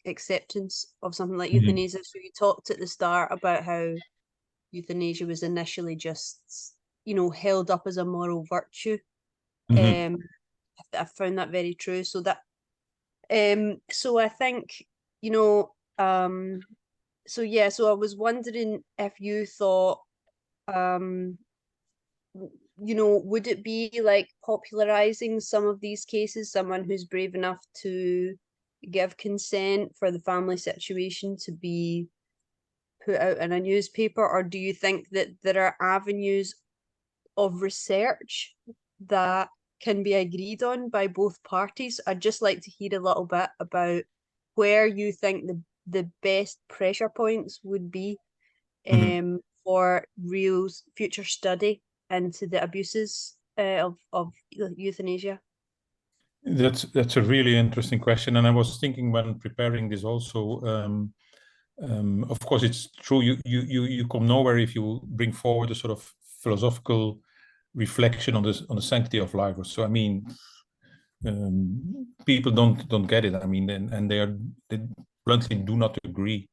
acceptance of something like euthanasia. So you talked at the start about how euthanasia was initially just, held up as a moral virtue. I found that very true. So that, so I think, so I was wondering if you thought, would it be like popularizing some of these cases, someone who's brave enough to give consent for the family situation to be put out in a newspaper? Or do you think that there are avenues of research that can be agreed on by both parties? I'd just like to hear a little bit about where you think the best pressure points would be for real future study into the abuses of euthanasia?
That's a really interesting question, and I was thinking when preparing this also. Of course, it's true. You come nowhere if you bring forward a sort of philosophical reflection on the sanctity of life. So I mean, people don't get it. I mean, and they bluntly do not agree.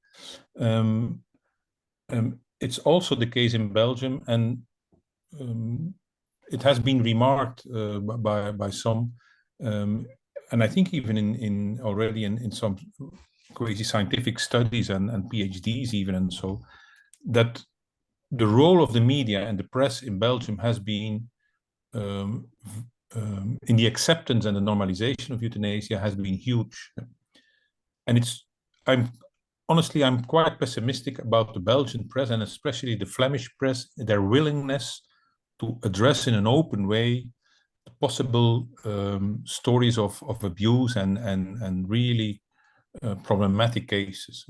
It's also the case in Belgium, and it has been remarked by some, and I think even in already in some crazy scientific studies and PhDs even, and so that the role of the media and the press in Belgium has been in the acceptance and the normalization of euthanasia has been huge. And I'm quite pessimistic about the Belgian press, and especially the Flemish press, their willingness to address in an open way the possible stories of abuse and really problematic cases.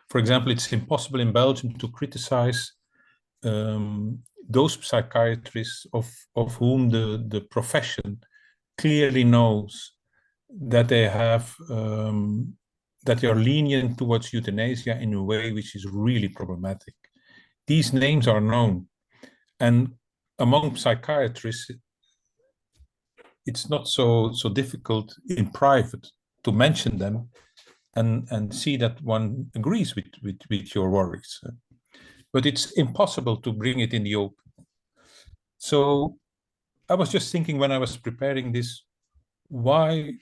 For example, it's impossible in Belgium to criticize those psychiatrists of whom the profession clearly knows that they have that they are lenient towards euthanasia in a way which is really problematic. These names are known, and among psychiatrists, it's not so difficult in private to mention them and see that one agrees with your worries. But it's impossible to bring it in the open. So I was just thinking when I was preparing this, why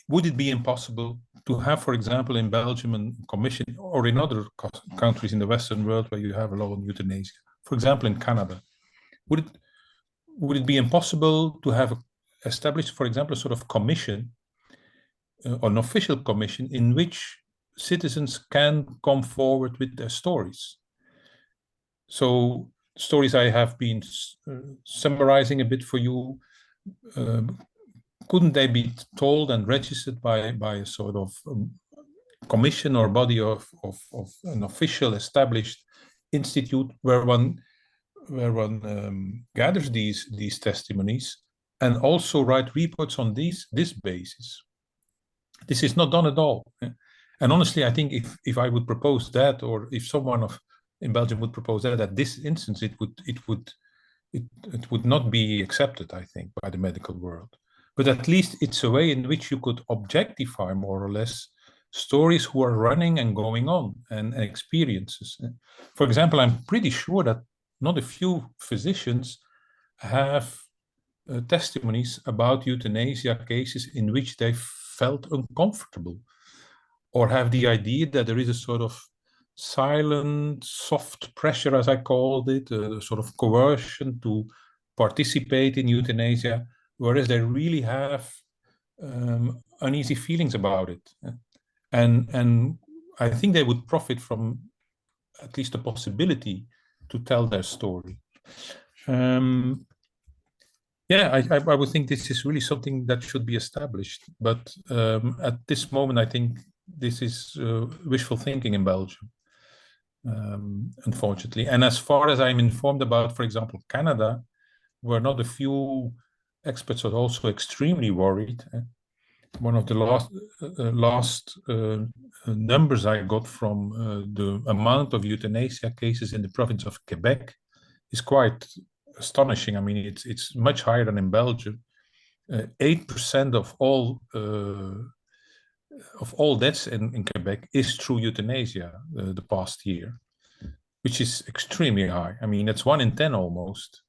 would it be impossible to have, for example, in Belgium a commission, or in other countries in the Western world where you have a law on euthanasia, for example, in Canada, would it be impossible to have established, for example, a sort of commission, an official commission in which citizens can come forward with their stories? So stories I have been summarizing a bit for you, couldn't they be told and registered by a sort of commission or body of an official established institute where one gathers these testimonies and also write reports on this basis? This is not done at all. And honestly, I think if I would propose that, or if someone in Belgium would propose that, at this instance, it would not be accepted, I think, by the medical world. But at least it's a way in which you could objectify more or less stories who are running and going on and experiences. For example, I'm pretty sure that not a few physicians have testimonies about euthanasia cases in which they felt uncomfortable, or have the idea that there is a sort of silent, soft pressure, as I called it, a sort of coercion to participate in euthanasia, whereas they really have uneasy feelings about it. And I think they would profit from at least the possibility to tell their story. Yeah, I would think this is really something that should be established. But at this moment, I think this is wishful thinking in Belgium, unfortunately. And as far as I'm informed about, for example, Canada, where not a few experts are also extremely worried. One of the last numbers I got from the amount of euthanasia cases in the province of Quebec is quite astonishing. I mean, it's much higher than in Belgium. 8% of all deaths in Quebec is through euthanasia the past year, which is extremely high. I mean, it's 1 in 10 almost.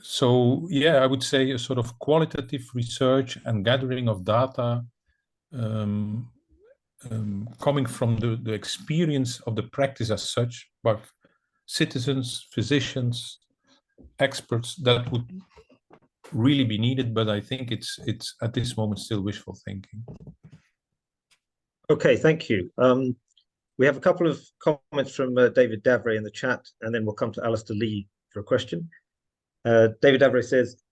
So yeah, I would say a sort of qualitative research and gathering of data coming from the experience of the practice as such, but citizens, physicians, experts, that would really be needed. But I think it's at this moment still wishful thinking.
Okay, thank you. We have a couple of comments from David Davray in the chat, and then we'll come to Alistair Lee for a question. David Davray says,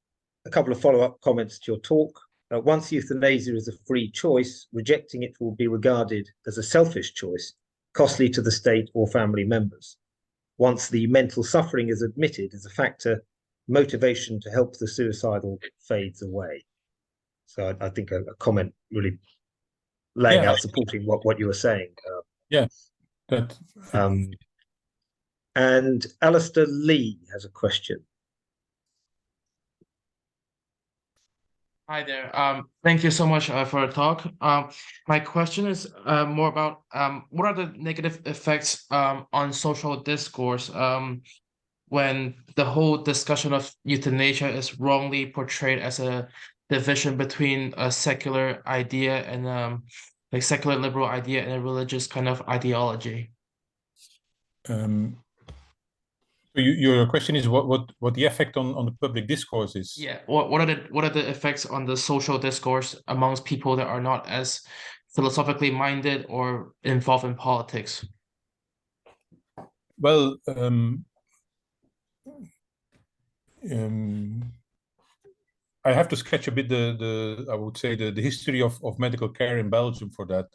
a couple of follow-up comments to your talk. Once euthanasia is a free choice, rejecting it will be regarded as a selfish choice. costly to the state or family members. Once the mental suffering is admitted as a factor, motivation to help the suicidal fades away. So I think a comment really laying out, supporting what you were saying. And Alistair Lee has a question.
Hi there. Thank you so much for the talk. My question is more about what are the negative effects on social discourse when the whole discussion of euthanasia is wrongly portrayed as a division between a secular idea and like secular liberal idea and a religious kind of ideology?
Your question is what the effect on the public discourse is?
Yeah. What are the effects on the social discourse amongst people that are not as philosophically minded or involved in politics?
Well, I have to sketch a bit I would say the history of medical care in Belgium for that.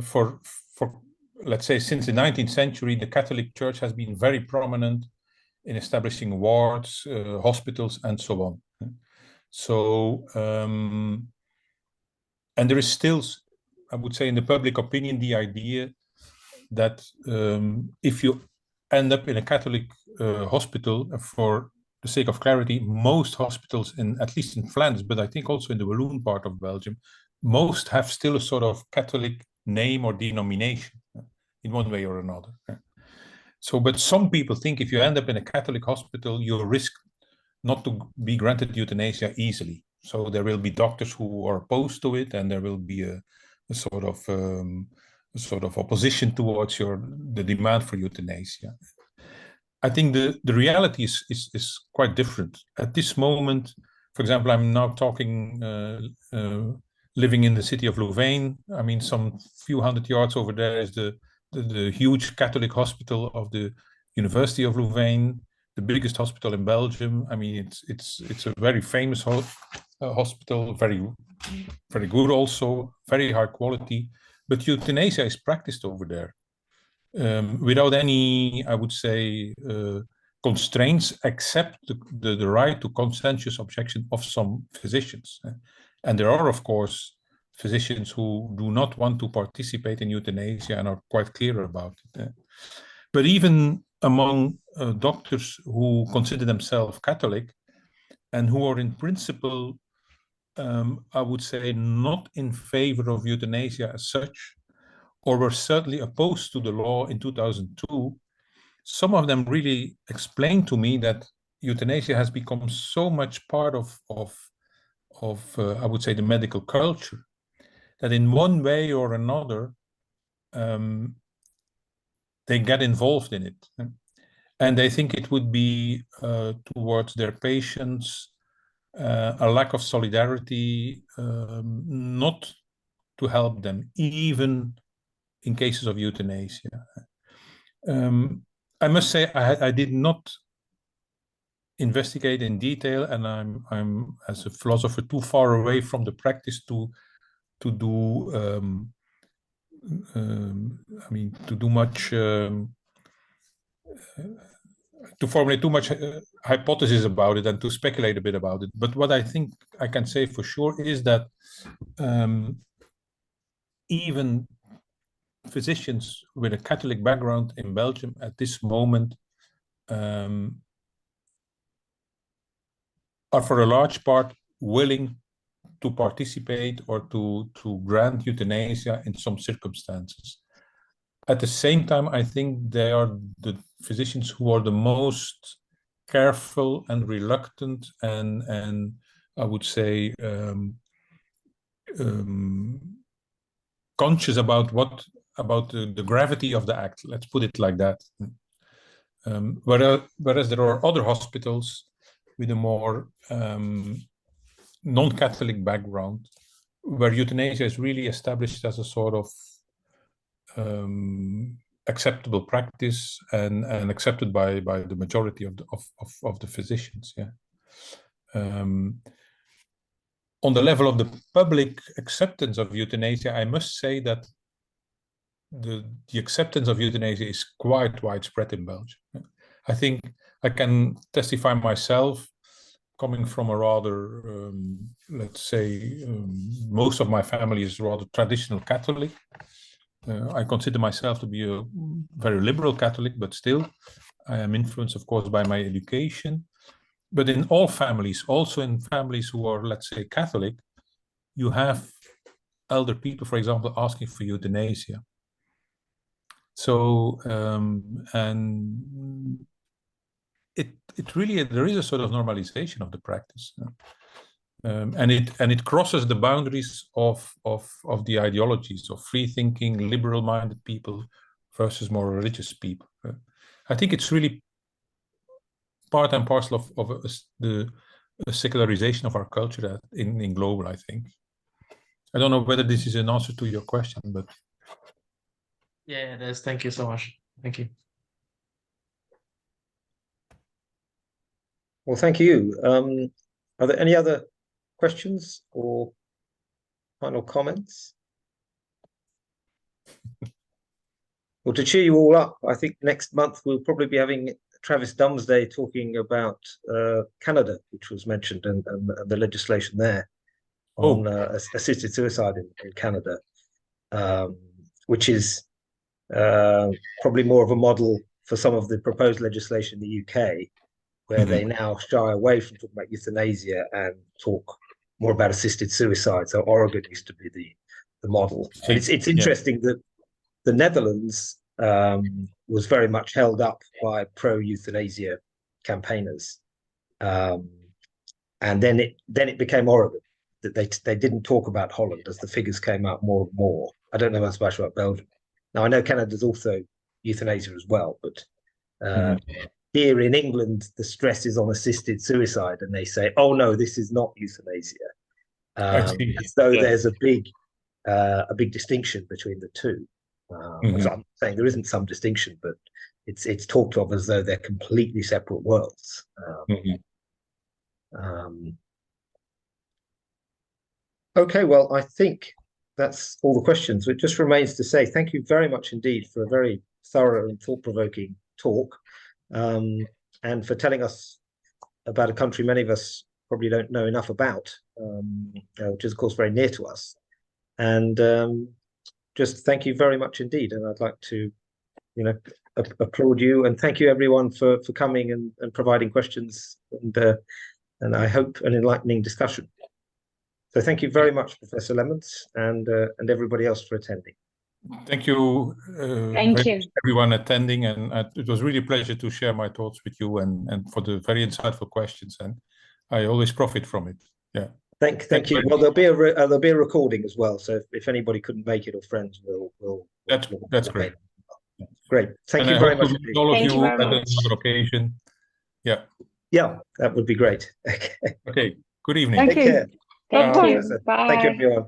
For let's say since the 19th century, the Catholic Church has been very prominent in establishing wards, hospitals, and so on. So, and there is still, I would say, in the public opinion, the idea that if you end up in a Catholic hospital, for the sake of clarity, most hospitals, at least in Flanders, but I think also in the Walloon part of Belgium, most have still a sort of Catholic name or denomination in one way or another. So, but some people think if you end up in a Catholic hospital, you risk not to be granted euthanasia easily. So there will be doctors who are opposed to it, and there will be a sort of opposition towards the demand for euthanasia. I think the reality is quite different. At this moment, for example, I'm now talking, living in the city of Louvain. I mean, some few hundred yards over there is the huge Catholic hospital of the University of Louvain, the biggest hospital in Belgium. I mean, it's a very famous hospital, very good also, very high quality. But euthanasia is practiced over there without any, I would say, constraints, except the right to conscientious objection of some physicians. And there are, of course, physicians who do not want to participate in euthanasia and are quite clear about it. But even among doctors who consider themselves Catholic and who are in principle, I would say, not in favor of euthanasia as such, or were certainly opposed to the law in 2002, some of them really explained to me that euthanasia has become so much part of I would say, the medical culture, that in one way or another, they get involved in it. And they think it would be towards their patients a lack of solidarity, not to help them, even in cases of euthanasia. I must say I did not investigate in detail, and I'm as a philosopher too far away from the practice to do I mean, to do much to formulate too much hypothesis about it and to speculate a bit about it. But what I think I can say for sure is that even physicians with a Catholic background in Belgium at this moment are for a large part willing to participate or to grant euthanasia in some circumstances. At the same time, I think they are the physicians who are the most careful and reluctant and I would say conscious about the gravity of the act. Let's put it like that. Whereas there are other hospitals with a more non-Catholic background, where euthanasia is really established as a sort of acceptable practice and accepted by the majority of the physicians. Yeah. On the level of the public acceptance of euthanasia, I must say that the acceptance of euthanasia is quite widespread in Belgium. I think I can testify myself, coming from a rather, let's say, most of my family is rather traditional Catholic. I consider myself to be a very liberal Catholic, but still, I am influenced, of course, by my education. But in all families, also in families who are, let's say, Catholic, you have elder people, for example, asking for euthanasia. So, and it really, there is a sort of normalization of the practice. And it crosses the boundaries of the ideologies of free-thinking, liberal-minded people versus more religious people. I think it's really part and parcel of the secularization of our culture in global, I think. I don't know whether this is an answer to your question, but...
Yeah, it is. Thank you so much. Thank you.
Well, thank you. Are there any other questions or final comments? Well, to cheer you all up, I think next month we'll probably be having Travis Dumsday talking about Canada, which was mentioned, and the legislation there on assisted suicide in Canada, which is probably more of a model for some of the proposed legislation in the UK, where they now shy away from talking about euthanasia and talk more about assisted suicide. So Oregon used to be the model. But it's interesting that the Netherlands was very much held up by pro-euthanasia campaigners, and then it became Oregon. That they didn't talk about Holland as the figures came out more and more. I don't know as much about Belgium. Now I know Canada's also euthanasia as well, but here in England the stress is on assisted suicide, and they say, "Oh no, this is not euthanasia." As though there's a big distinction between the two. So I'm saying there isn't some distinction, but it's talked of as though they're completely separate worlds. Okay, well, I think that's all the questions. It just remains to say thank you very much indeed for a very thorough and thought-provoking talk, and for telling us about a country many of us probably don't know enough about, which is, of course, very near to us. And just thank you very much indeed. And I'd like to, applaud you and thank you everyone for coming and providing questions, and I hope an enlightening discussion. So thank you very much, Professor Lemmens, and everybody else for attending.
Thank you, everyone attending, and it was really a pleasure to share my thoughts with you, and for the very insightful questions, and I always profit from it. Yeah.
Thank you. Well, there'll be a recording as well, so if anybody couldn't make it or friends, we'll
that's great.
Great. Thank you very much.
All of you at another occasion. Yeah.
Yeah, that would be great. Okay.
Okay. Good evening.
Thank
Take
you.
care.
Thank you.
Bye. Thank you, everyone.